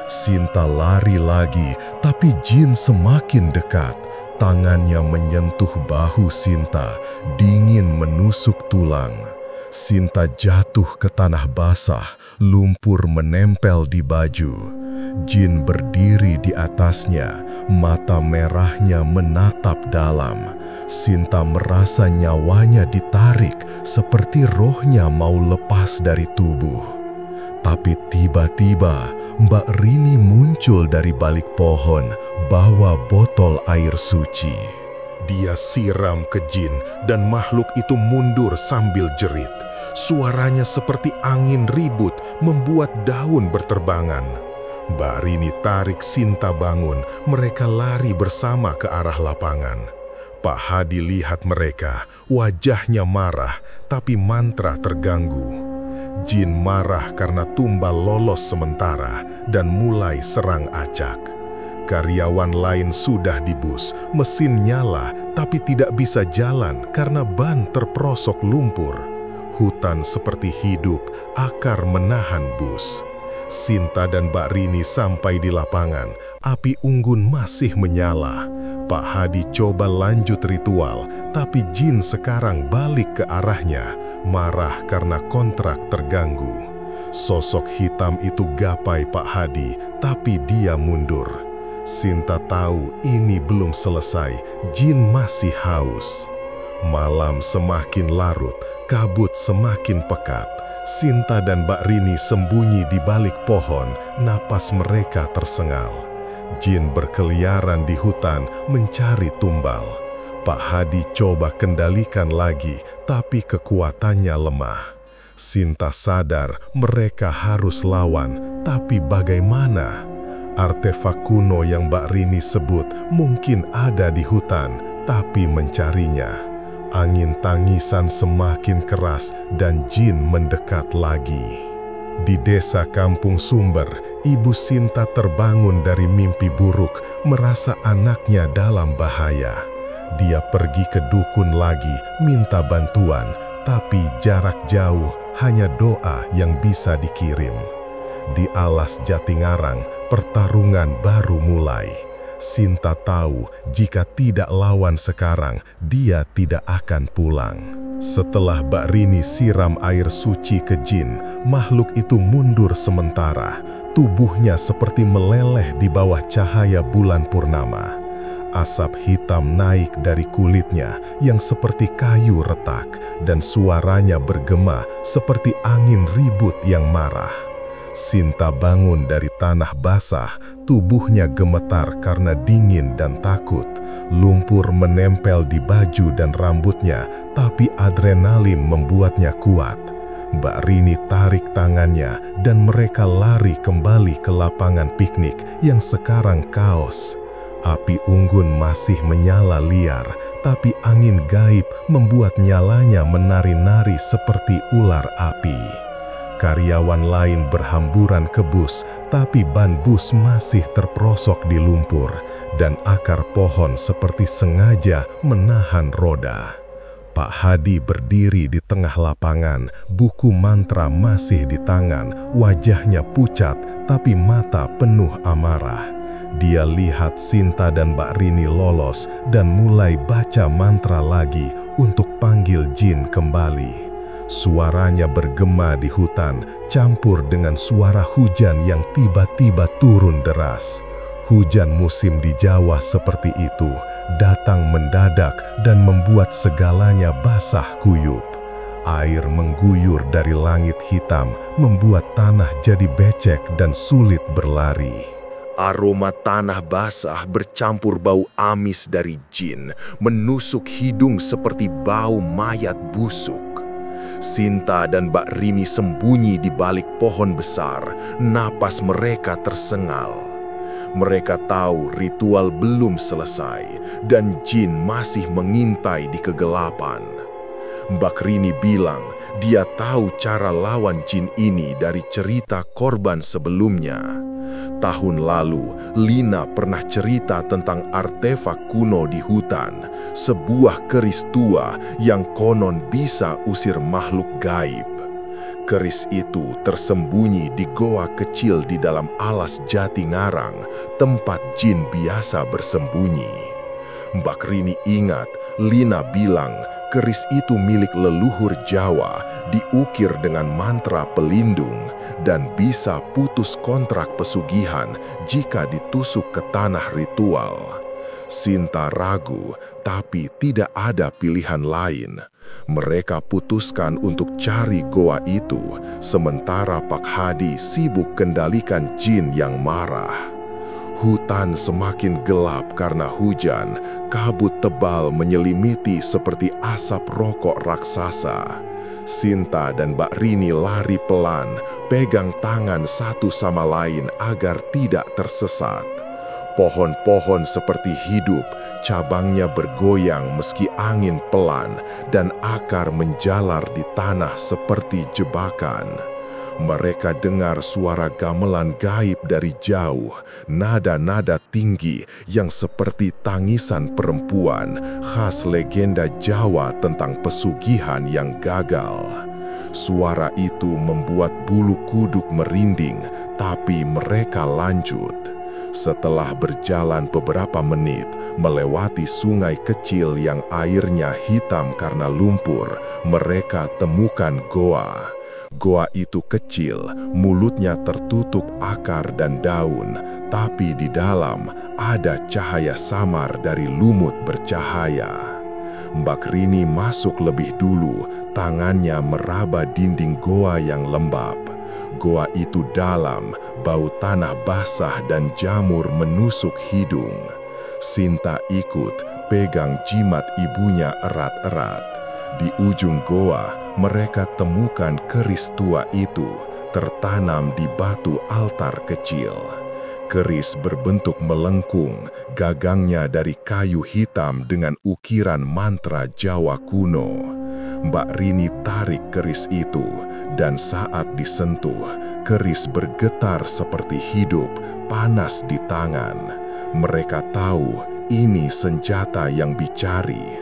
Speaker 1: Sinta lari lagi, tapi jin semakin dekat. Tangannya menyentuh bahu Sinta, dingin menusuk tulang. Sinta jatuh ke tanah basah, lumpur menempel di baju. Jin berdiri di atasnya, mata merahnya menatap dalam. Sinta merasa nyawanya ditarik, seperti rohnya mau lepas dari tubuh. Tapi tiba-tiba Mbak Rini muncul dari balik pohon, bawa botol air suci. Dia siram ke jin dan makhluk itu mundur sambil jerit. Suaranya seperti angin ribut membuat daun berterbangan. Mbak Rini tarik Sinta bangun, mereka lari bersama ke arah lapangan. Pak Hadi lihat mereka, wajahnya marah, tapi mantra terganggu. Jin marah karena tumbal lolos sementara dan mulai serang acak. Karyawan lain sudah di bus, mesin nyala tapi tidak bisa jalan karena ban terperosok lumpur. Hutan seperti hidup, akar menahan bus. Sinta dan Mbak Rini sampai di lapangan, api unggun masih menyala. Pak Hadi coba lanjut ritual, tapi jin sekarang balik ke arahnya, marah karena kontrak terganggu. Sosok hitam itu gapai Pak Hadi, tapi dia mundur. Sinta tahu ini belum selesai, jin masih haus. Malam semakin larut, kabut semakin pekat. Sinta dan Mbak Rini sembunyi di balik pohon, napas mereka tersengal. Jin berkeliaran di hutan mencari tumbal. Pak Hadi coba kendalikan lagi, tapi kekuatannya lemah. Sinta sadar mereka harus lawan, tapi bagaimana? Artefak kuno yang Mbak Rini sebut mungkin ada di hutan, tapi mencarinya. Angin tangisan semakin keras dan jin mendekat lagi. Di desa Kampung Sumber, Ibu Sinta terbangun dari mimpi buruk, merasa anaknya dalam bahaya. Dia pergi ke dukun lagi, minta bantuan, tapi jarak jauh, hanya doa yang bisa dikirim. Di alas Jatingarang, pertarungan baru mulai. Sinta tahu jika tidak lawan sekarang, dia tidak akan pulang. Setelah Mbak Rini siram air suci ke jin, makhluk itu mundur sementara. Tubuhnya seperti meleleh di bawah cahaya bulan purnama. Asap hitam naik dari kulitnya yang seperti kayu retak, dan suaranya bergema seperti angin ribut yang marah. Sinta bangun dari tanah basah, tubuhnya gemetar karena dingin dan takut. Lumpur menempel di baju dan rambutnya, tapi adrenalin membuatnya kuat. Mbak Rini tarik tangannya dan mereka lari kembali ke lapangan piknik yang sekarang kaos. Api unggun masih menyala liar, tapi angin gaib membuat nyalanya menari-nari seperti ular api. Karyawan lain berhamburan ke bus, tapi ban bus masih terperosok di lumpur, dan akar pohon seperti sengaja menahan roda. Pak Hadi berdiri di tengah lapangan, buku mantra masih di tangan, wajahnya pucat, tapi mata penuh amarah. Dia lihat Sinta dan Mbak Rini lolos dan mulai baca mantra lagi untuk panggil jin kembali. Suaranya bergema di hutan, campur dengan suara hujan yang tiba-tiba turun deras. Hujan musim di Jawa seperti itu, datang mendadak dan membuat segalanya basah kuyup. Air mengguyur dari langit hitam, membuat tanah jadi becek dan sulit berlari. Aroma tanah basah bercampur bau amis dari jin, menusuk hidung seperti bau mayat busuk. Sinta dan Mbak Rini sembunyi di balik pohon besar, napas mereka tersengal. Mereka tahu ritual belum selesai, dan jin masih mengintai di kegelapan. Mbak Rini bilang dia tahu cara lawan jin ini dari cerita korban sebelumnya. Tahun lalu, Lina pernah cerita tentang artefak kuno di hutan, sebuah keris tua yang konon bisa usir makhluk gaib. Keris itu tersembunyi di goa kecil di dalam alas Jatingarang, tempat jin biasa bersembunyi. Mbak Rini ingat, Lina bilang keris itu milik leluhur Jawa, diukir dengan mantra pelindung, dan bisa putus kontrak pesugihan jika ditusuk ke tanah ritual. Sinta ragu, tapi tidak ada pilihan lain. Mereka putuskan untuk cari goa itu, sementara Pak Hadi sibuk kendalikan jin yang marah. Hutan semakin gelap karena hujan, kabut tebal menyelimiti seperti asap rokok raksasa. Sinta dan Mbak Rini lari pelan, pegang tangan satu sama lain agar tidak tersesat. Pohon-pohon seperti hidup, cabangnya bergoyang meski angin pelan, dan akar menjalar di tanah seperti jebakan. Mereka dengar suara gamelan gaib dari jauh, nada-nada tinggi yang seperti tangisan perempuan, khas legenda Jawa tentang pesugihan yang gagal. Suara itu membuat bulu kuduk merinding, tapi mereka lanjut. Setelah berjalan beberapa menit, melewati sungai kecil yang airnya hitam karena lumpur, mereka temukan goa.
Speaker 2: Goa itu kecil, mulutnya tertutup akar dan daun, tapi di dalam ada cahaya samar dari lumut bercahaya. Mbak Rini masuk lebih dulu, tangannya meraba dinding goa yang lembab. Goa itu dalam, bau tanah basah dan jamur menusuk hidung. Sinta ikut, pegang jimat ibunya erat-erat. Di ujung goa, mereka temukan keris tua itu, tertanam di batu altar kecil. Keris berbentuk melengkung, gagangnya dari kayu hitam dengan ukiran mantra Jawa kuno. Mbak Rini tarik keris itu, dan saat disentuh, keris bergetar seperti hidup, panas di tangan. Mereka tahu ini senjata yang bicari.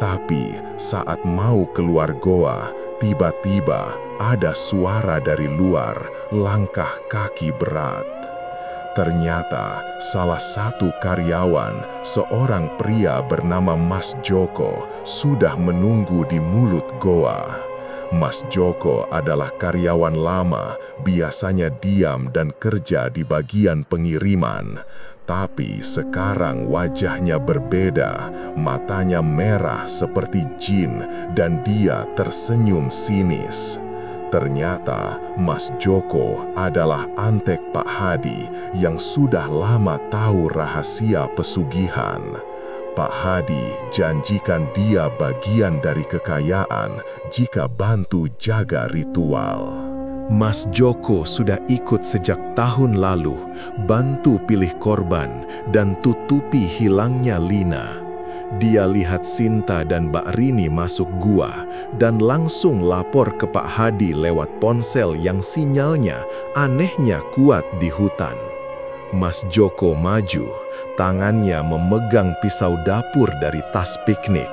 Speaker 2: Tapi saat mau keluar goa, tiba-tiba ada suara dari luar, langkah kaki berat. Ternyata salah satu karyawan, seorang pria bernama Mas Joko, sudah menunggu di mulut goa. Mas Joko adalah karyawan lama, biasanya diam dan kerja di bagian pengiriman. Tapi sekarang wajahnya berbeda, matanya merah seperti jin, dan dia tersenyum sinis. Ternyata Mas Joko adalah antek Pak Hadi yang sudah lama tahu rahasia pesugihan. Pak Hadi janjikan dia bagian dari kekayaan jika bantu jaga ritual.
Speaker 1: Mas Joko sudah ikut sejak tahun lalu, bantu pilih korban dan tutupi hilangnya Lina. Dia lihat Sinta dan Mbak Rini masuk gua dan langsung lapor ke Pak Hadi lewat ponsel yang sinyalnya anehnya kuat di hutan. Mas Joko maju, tangannya memegang pisau dapur dari tas piknik.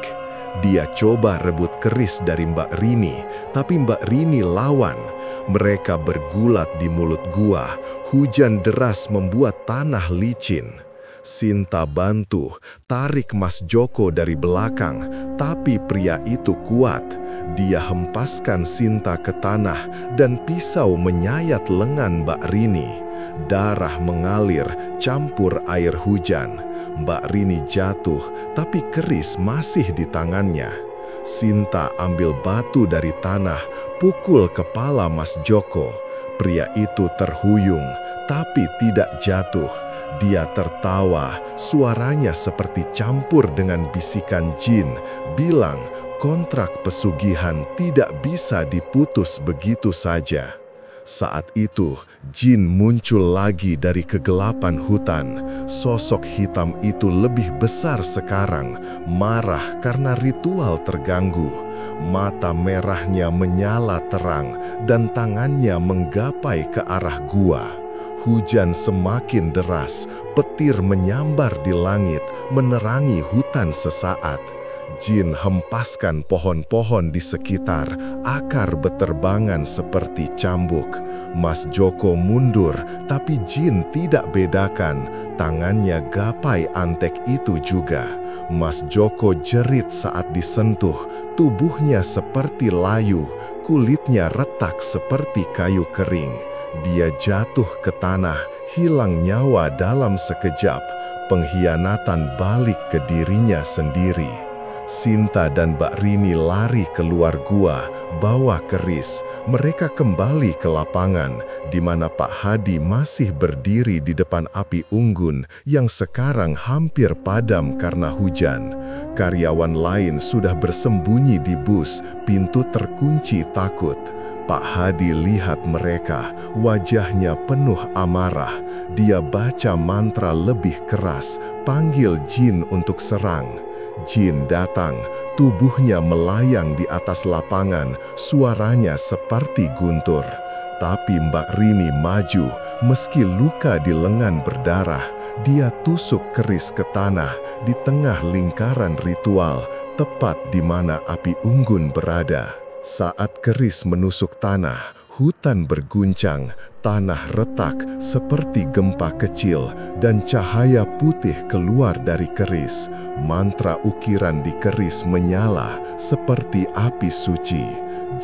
Speaker 1: Dia coba rebut keris dari Mbak Rini, tapi Mbak Rini lawan. Mereka bergulat di mulut gua, hujan deras membuat tanah licin. Sinta bantu, tarik Mas Joko dari belakang, tapi pria itu kuat. Dia hempaskan Sinta ke tanah dan pisau menyayat lengan Mbak Rini. Darah mengalir, campur air hujan. Mbak Rini jatuh, tapi keris masih di tangannya. Sinta ambil batu dari tanah, pukul kepala Mas Joko. Pria itu terhuyung, tapi tidak jatuh. Dia tertawa, suaranya seperti campur dengan bisikan jin, bilang kontrak pesugihan tidak bisa diputus begitu saja. Saat itu, jin muncul lagi dari kegelapan hutan. Sosok hitam itu lebih besar sekarang, marah karena ritual terganggu. Mata merahnya menyala terang dan tangannya menggapai ke arah gua. Hujan semakin deras, petir menyambar di langit, menerangi hutan sesaat. Jin hempaskan pohon-pohon di sekitar, akar beterbangan seperti cambuk. Mas Joko mundur, tapi jin tidak bedakan, tangannya gapai antek itu juga. Mas Joko jerit saat disentuh, tubuhnya seperti layu, kulitnya retak seperti kayu kering. Dia jatuh ke tanah, hilang nyawa dalam sekejap. Pengkhianatan balik ke dirinya sendiri. Sinta dan Mbak Rini lari keluar gua, bawa keris. Mereka kembali ke lapangan, di mana Pak Hadi masih berdiri di depan api unggun yang sekarang hampir padam karena hujan. Karyawan lain sudah bersembunyi di bus, pintu terkunci takut. Pak Hadi lihat mereka, wajahnya penuh amarah. Dia baca mantra lebih keras, panggil jin untuk serang. Jin datang, tubuhnya melayang di atas lapangan, suaranya seperti guntur. Tapi Mbak Rini maju, meski luka di lengan berdarah. Dia tusuk keris ke tanah di tengah lingkaran ritual, tepat di mana api unggun berada. Saat keris menusuk tanah, hutan berguncang,
Speaker 2: tanah retak seperti gempa kecil dan cahaya putih keluar dari keris. Mantra ukiran di keris menyala seperti api suci.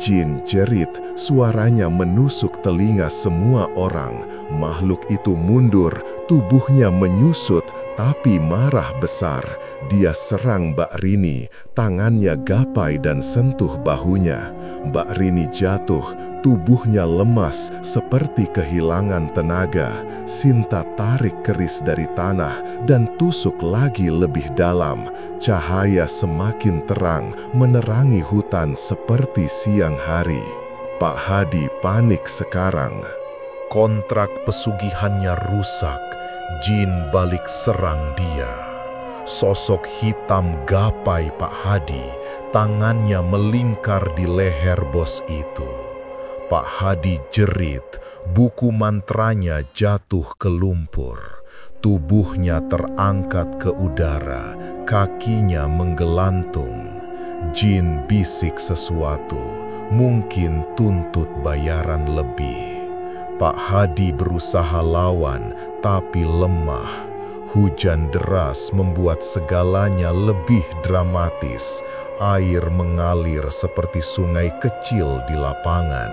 Speaker 2: Jin jerit, suaranya menusuk telinga semua orang. Makhluk itu mundur, tubuhnya menyusut, tapi marah besar. Dia serang Mbak Rini, tangannya gapai dan sentuh bahunya. Mbak Rini jatuh, tubuhnya lemas seperti kehilangan tenaga. Sinta tarik keris dari tanah dan tusuk lagi lebih dalam. Cahaya semakin terang menerangi hutan seperti siang hari. Pak Hadi panik sekarang.
Speaker 1: Kontrak pesugihannya rusak. Jin balik serang dia. Sosok hitam gapai Pak Hadi, tangannya melingkar di leher bos itu. Pak Hadi jerit, buku mantranya jatuh ke lumpur. Tubuhnya terangkat ke udara, kakinya menggelantung. Jin bisik sesuatu, mungkin tuntut bayaran lebih. Pak Hadi berusaha lawan, tapi lemah. Hujan deras membuat segalanya lebih dramatis. Air mengalir seperti sungai kecil di lapangan.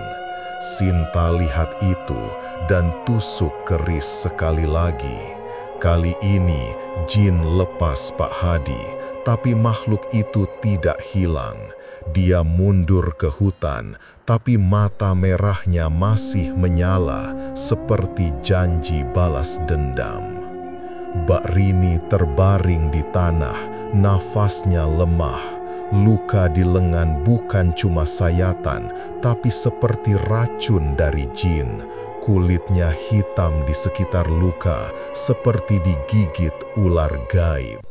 Speaker 1: Sinta lihat itu dan tusuk keris sekali lagi. Kali ini Jin lepas Pak Hadi, tapi makhluk itu tidak hilang. Dia mundur ke hutan, tapi mata merahnya masih menyala seperti janji balas dendam. Mbak Rini terbaring di tanah, nafasnya lemah. Luka di lengan bukan cuma sayatan, tapi seperti racun dari jin. Kulitnya hitam di sekitar luka, seperti digigit ular gaib.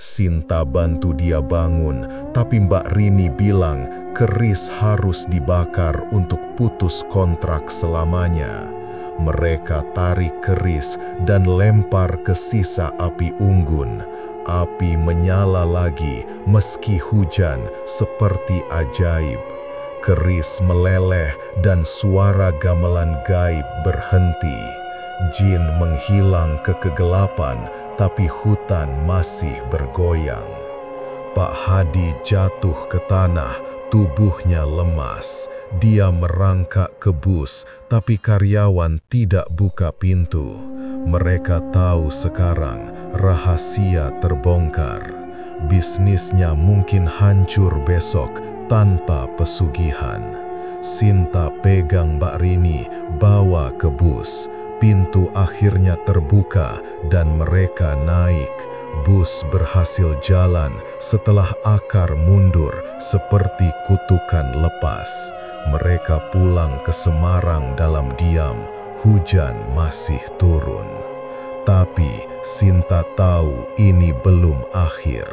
Speaker 1: Sinta bantu dia bangun, tapi Mbak Rini bilang keris harus dibakar untuk putus kontrak selamanya. Mereka tarik keris dan lempar ke sisa api unggun. Api menyala lagi meski hujan seperti ajaib. Keris meleleh dan suara gamelan gaib berhenti. Jin menghilang ke kegelapan, tapi hutan masih bergoyang. Pak Hadi jatuh ke tanah, tubuhnya lemas. Dia merangkak ke bus, tapi karyawan tidak buka pintu. Mereka tahu sekarang rahasia terbongkar. Bisnisnya mungkin hancur besok tanpa pesugihan. Sinta pegang Mbak Rini, bawa ke bus. Pintu akhirnya terbuka dan mereka naik. Bus berhasil jalan setelah akar mundur seperti kutukan lepas. Mereka pulang ke Semarang dalam diam. Hujan masih turun. Tapi Sinta tahu ini belum akhir.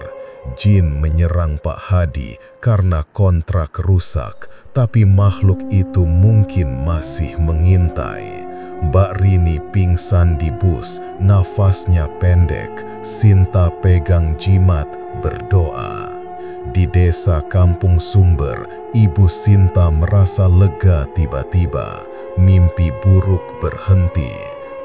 Speaker 1: Jin menyerang Pak Hadi karena kontrak rusak, tapi makhluk itu mungkin masih mengintai. Mbak Rini pingsan di bus, nafasnya pendek. Sinta pegang jimat, berdoa. Di desa Kampung Sumber, Ibu Sinta merasa lega tiba-tiba. Mimpi buruk berhenti.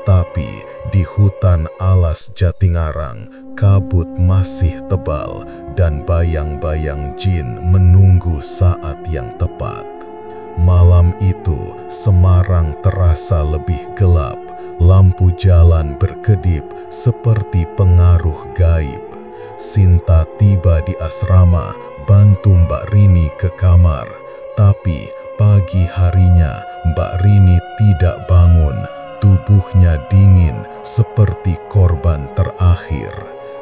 Speaker 1: Tapi di hutan alas Jatingarang, kabut masih tebal dan bayang-bayang jin menunggu saat yang tepat. Malam itu, Semarang terasa lebih gelap. Lampu jalan berkedip seperti pengaruh gaib. Sinta tiba di asrama, bantu Mbak Rini ke kamar. Tapi pagi harinya, Mbak Rini tidak bangun. Tubuhnya dingin seperti korban terakhir.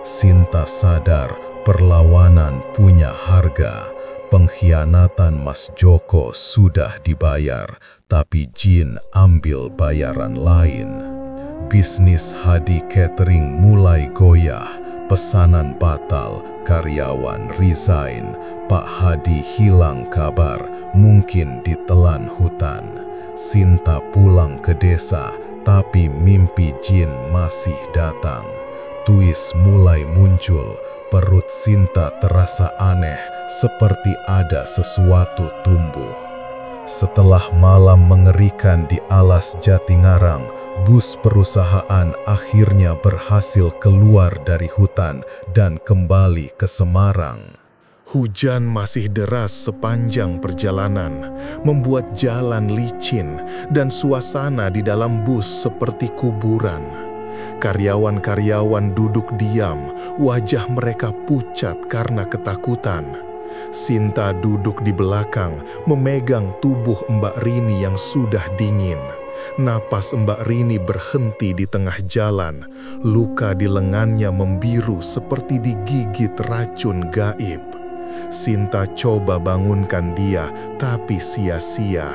Speaker 1: Sinta sadar perlawanan punya harga. Pengkhianatan Mas Joko sudah dibayar, tapi jin ambil bayaran lain. Bisnis Hadi Catering mulai goyah. Pesanan batal, karyawan resign. Pak Hadi hilang kabar, mungkin ditelan hutan. Sinta pulang ke desa, tapi mimpi jin masih datang. Tuis mulai muncul, perut Sinta terasa aneh, seperti ada sesuatu tumbuh. Setelah malam mengerikan di alas Jatingarang, bus perusahaan akhirnya berhasil keluar dari hutan dan kembali ke Semarang. Hujan masih deras sepanjang perjalanan, membuat jalan licin dan suasana di dalam bus seperti kuburan. Karyawan-karyawan duduk diam, wajah mereka pucat karena ketakutan. Sinta duduk di belakang, memegang tubuh Mbak Rini yang sudah dingin. Napas Mbak Rini berhenti di tengah jalan. Luka di lengannya membiru seperti digigit racun gaib. Sinta coba bangunkan dia, tapi sia-sia.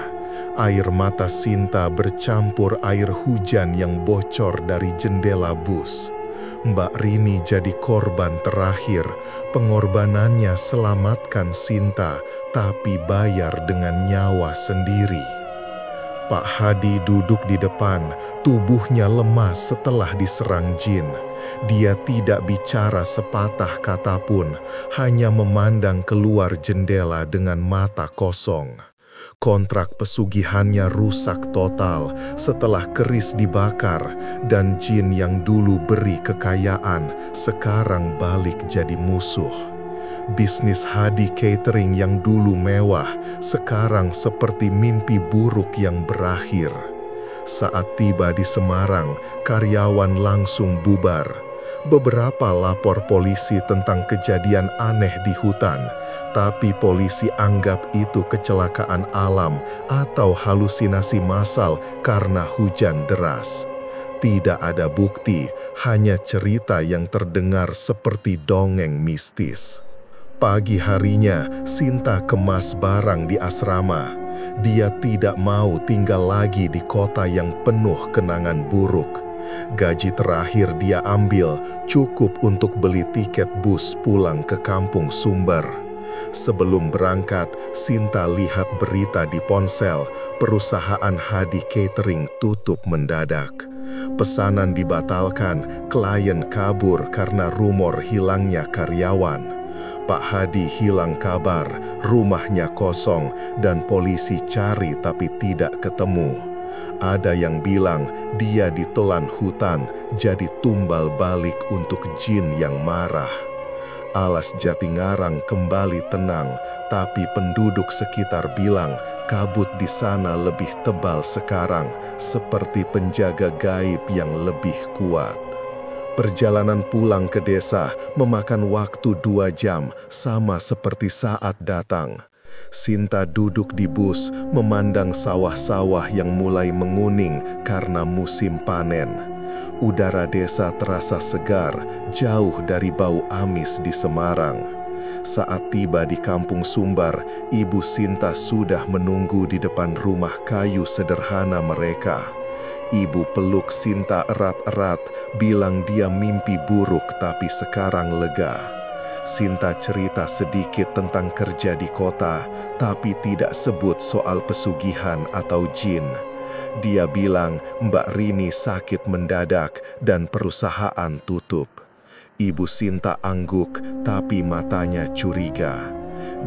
Speaker 1: Air mata Sinta bercampur air hujan yang bocor dari jendela bus. Mbak Rini jadi korban terakhir. Pengorbanannya selamatkan Sinta, tapi bayar dengan nyawa sendiri. Pak Hadi duduk di depan, tubuhnya lemas setelah diserang jin. Dia tidak bicara sepatah kata pun, hanya memandang keluar jendela dengan mata kosong. Kontrak pesugihannya rusak total setelah keris dibakar, dan jin yang dulu beri kekayaan sekarang balik jadi musuh. Bisnis Hadi Catering yang dulu mewah sekarang seperti mimpi buruk yang berakhir. Saat tiba di Semarang, karyawan langsung bubar. Beberapa lapor polisi tentang kejadian aneh di hutan, tapi polisi anggap itu kecelakaan alam atau halusinasi massal karena hujan deras. Tidak ada bukti, hanya cerita yang terdengar seperti dongeng mistis. Pagi harinya, Sinta kemas barang di asrama. Dia tidak mau tinggal lagi di kota yang penuh kenangan buruk. Gaji terakhir dia ambil cukup untuk beli tiket bus pulang ke kampung Sumber. Sebelum berangkat, Sinta lihat berita di ponsel, perusahaan Hadi Catering tutup mendadak. Pesanan dibatalkan, klien kabur karena rumor hilangnya karyawan. Pak Hadi hilang kabar, rumahnya kosong, dan polisi cari tapi tidak ketemu. Ada yang bilang dia ditelan hutan jadi tumbal balik untuk jin yang marah. Alas Jatingarang kembali tenang, tapi penduduk sekitar bilang kabut di sana lebih tebal sekarang, seperti penjaga gaib yang lebih kuat. Perjalanan pulang ke desa memakan waktu 2 jam, sama seperti saat datang. Sinta duduk di bus, memandang sawah-sawah yang mulai menguning karena musim panen. Udara desa terasa segar, jauh dari bau amis di Semarang. Saat tiba di kampung Sumbar, Ibu Sinta sudah menunggu di depan rumah kayu sederhana mereka. Ibu peluk Sinta erat-erat, bilang dia mimpi buruk tapi sekarang lega. Sinta cerita sedikit tentang kerja di kota, tapi tidak sebut soal pesugihan atau jin. Dia bilang Mbak Rini sakit mendadak dan perusahaan tutup. Ibu Sinta angguk, tapi matanya curiga.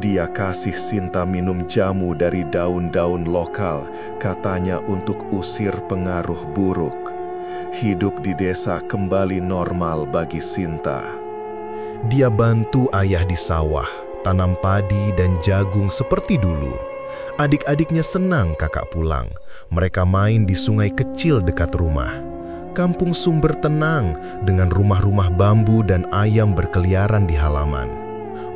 Speaker 1: Dia kasih Sinta minum jamu dari daun-daun lokal, katanya untuk usir pengaruh buruk. Hidup di desa kembali normal bagi Sinta. Dia bantu ayah di sawah, tanam padi dan jagung seperti dulu. Adik-adiknya senang kakak pulang. Mereka main di sungai kecil dekat rumah. Kampung Sumber tenang dengan rumah-rumah bambu dan ayam berkeliaran di halaman.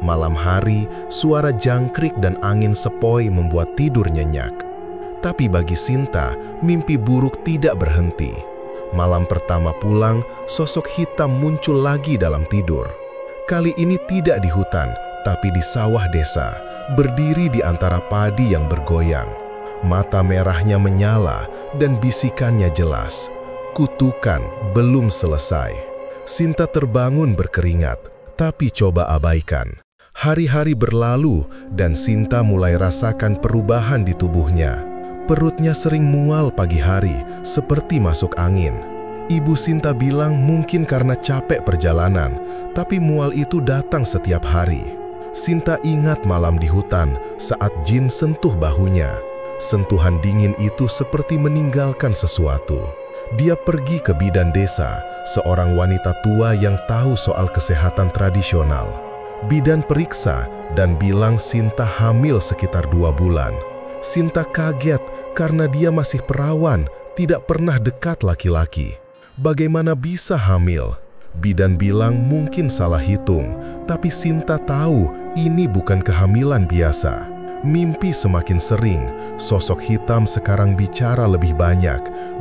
Speaker 1: Malam hari, suara jangkrik dan angin sepoi membuat tidur nyenyak. Tapi bagi Sinta, mimpi buruk tidak berhenti. Malam pertama pulang, sosok hitam muncul lagi dalam tidur. Kali ini tidak di hutan, tapi di sawah desa, berdiri di antara padi yang bergoyang. Mata merahnya menyala dan bisikannya jelas. Kutukan belum selesai. Sinta terbangun berkeringat, tapi coba abaikan. Hari-hari berlalu dan Sinta mulai rasakan perubahan di tubuhnya. Perutnya sering mual pagi hari, seperti masuk angin. Ibu Sinta bilang mungkin karena capek perjalanan, tapi mual itu datang setiap hari. Sinta ingat malam di hutan saat jin sentuh bahunya. Sentuhan dingin itu seperti meninggalkan sesuatu. Dia pergi ke bidan desa, seorang wanita tua yang tahu soal kesehatan tradisional. Bidan periksa dan bilang Sinta hamil sekitar 2 bulan. Sinta kaget karena dia masih perawan, tidak pernah dekat laki-laki. Bagaimana bisa hamil? Bidan bilang mungkin salah hitung, tapi Sinta tahu ini bukan kehamilan biasa. Mimpi semakin sering, sosok hitam sekarang bicara lebih banyak,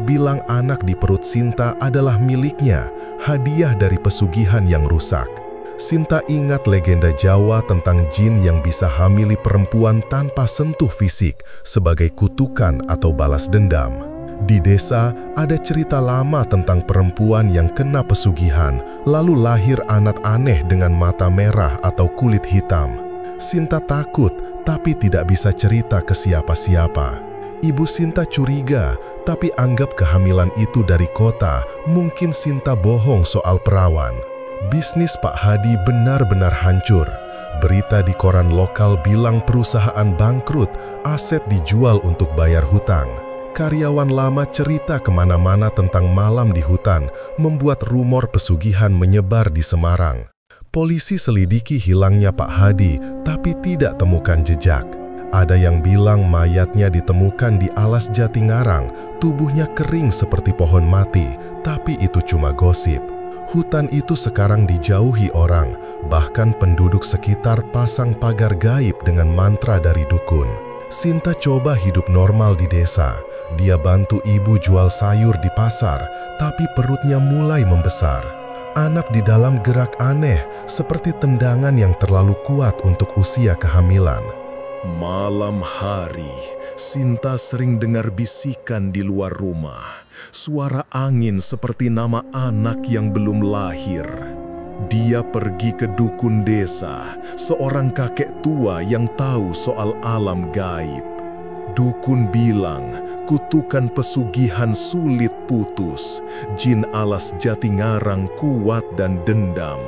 Speaker 1: bilang anak di perut Sinta adalah miliknya, hadiah dari pesugihan yang rusak. Sinta ingat legenda Jawa tentang jin yang bisa hamili perempuan tanpa sentuh fisik sebagai kutukan atau balas dendam. Di desa ada cerita lama tentang perempuan yang kena pesugihan, lalu lahir anak aneh dengan mata merah atau kulit hitam. Sinta takut, tapi tidak bisa cerita ke siapa-siapa. Ibu Sinta curiga, tapi anggap kehamilan itu dari kota. Mungkin Sinta bohong soal perawan. Bisnis Pak Hadi benar-benar hancur. Berita di koran lokal bilang perusahaan bangkrut, aset dijual untuk bayar hutang. Karyawan lama cerita kemana-mana tentang malam di hutan, membuat rumor pesugihan menyebar di Semarang. Polisi selidiki hilangnya Pak Hadi, tapi tidak temukan jejak. Ada yang bilang mayatnya ditemukan di alas Jatingarang, tubuhnya kering seperti pohon mati, tapi itu cuma gosip. Hutan itu sekarang dijauhi orang, bahkan penduduk sekitar pasang pagar gaib dengan mantra dari dukun. Sinta coba hidup normal di desa. Dia bantu ibu jual sayur di pasar, tapi perutnya mulai membesar. Anak di dalam gerak aneh, seperti tendangan yang terlalu kuat untuk usia kehamilan.
Speaker 2: Malam hari, Sinta sering dengar bisikan di luar rumah. Suara angin seperti nama anak yang belum lahir. Dia pergi ke dukun desa, seorang kakek tua yang tahu soal alam gaib. Dukun bilang, kutukan pesugihan sulit putus, jin alas Jatingarang kuat dan dendam.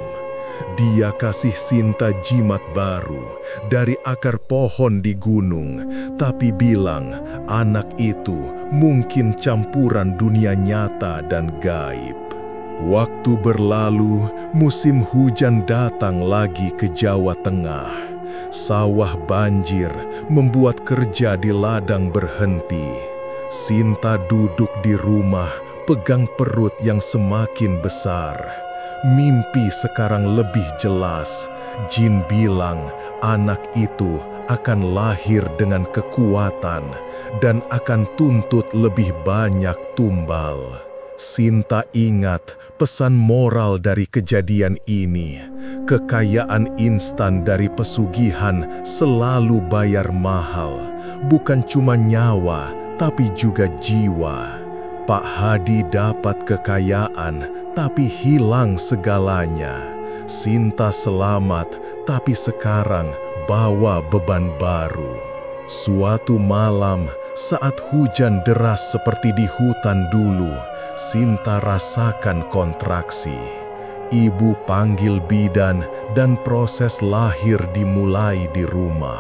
Speaker 2: Dia kasih Sinta jimat baru dari akar pohon di gunung, tapi bilang anak itu mungkin campuran dunia nyata dan gaib. Waktu berlalu, musim hujan datang lagi ke Jawa Tengah. Sawah banjir membuat kerja di ladang berhenti. Sinta duduk di rumah, pegang perut yang semakin besar. Mimpi sekarang lebih jelas. Jin bilang anak itu akan lahir dengan kekuatan dan akan tuntut lebih banyak tumbal. Sinta ingat pesan moral dari kejadian ini. Kekayaan instan dari pesugihan selalu bayar mahal. Bukan cuma nyawa, tapi juga jiwa. Pak Hadi dapat kekayaan, tapi hilang segalanya. Sinta selamat, tapi sekarang bawa beban baru. Suatu malam, saat hujan deras seperti di hutan dulu, Sinta rasakan kontraksi. Ibu panggil bidan dan proses lahir dimulai di rumah.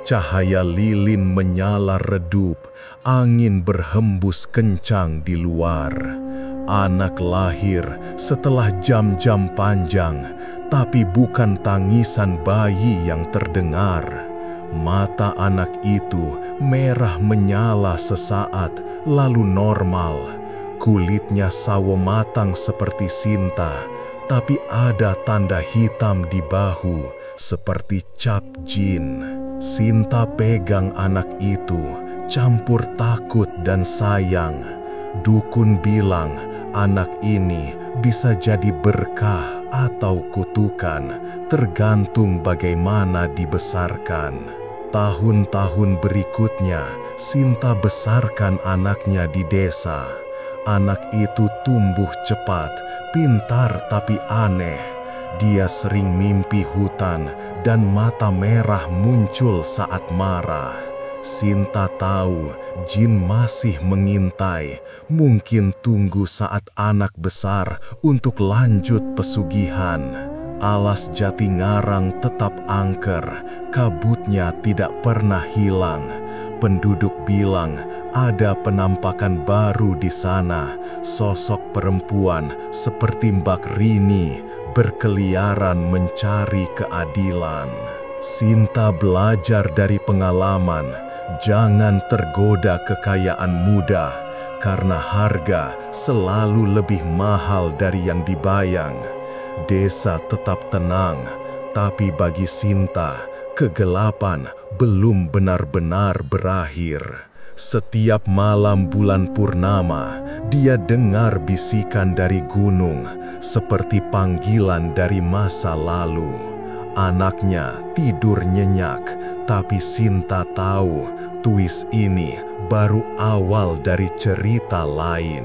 Speaker 2: Cahaya lilin menyala redup, angin berhembus kencang di luar. Anak lahir setelah jam-jam panjang, tapi bukan tangisan bayi yang terdengar. Mata anak itu merah menyala sesaat, lalu normal. Kulitnya sawo matang seperti Sinta, tapi ada tanda hitam di bahu seperti cap jin. Sinta pegang anak itu, campur takut dan sayang. Dukun bilang anak ini bisa jadi berkah atau kutukan, tergantung bagaimana dibesarkan. Tahun-tahun berikutnya, Sinta besarkan anaknya di desa. Anak itu tumbuh cepat, pintar tapi aneh. Dia sering mimpi hutan dan mata merah muncul saat marah. Sinta tahu jin masih mengintai, mungkin tunggu saat anak besar untuk lanjut pesugihan.
Speaker 1: Alas Jatingarang tetap angker, kabutnya tidak pernah hilang. Penduduk bilang ada penampakan baru di sana, sosok perempuan seperti Mbak Rini berkeliaran mencari keadilan. Sinta belajar dari pengalaman, jangan tergoda kekayaan mudah, karena harga selalu lebih mahal dari yang dibayang. Desa tetap tenang, tapi bagi Sinta, kegelapan belum benar-benar berakhir. Setiap malam bulan purnama, dia dengar bisikan dari gunung, seperti panggilan dari masa lalu. Anaknya tidur nyenyak, tapi Sinta tahu twist ini baru awal dari cerita lain.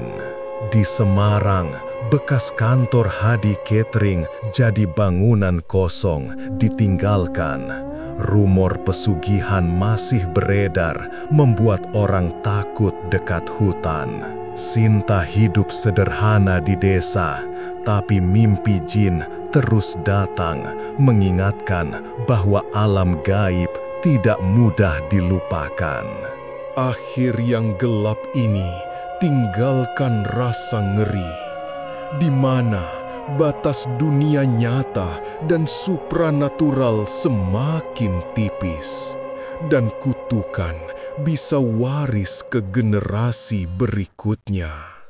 Speaker 1: Di Semarang, bekas kantor Hadi Catering jadi bangunan kosong, ditinggalkan. Rumor pesugihan masih beredar, membuat orang takut dekat hutan. Sinta hidup sederhana di desa, tapi mimpi jin terus datang, mengingatkan bahwa alam gaib tidak mudah dilupakan.
Speaker 2: Akhir yang gelap ini tinggalkan rasa ngeri, di mana batas dunia nyata dan supranatural semakin tipis, dan kutukan bisa waris ke generasi berikutnya.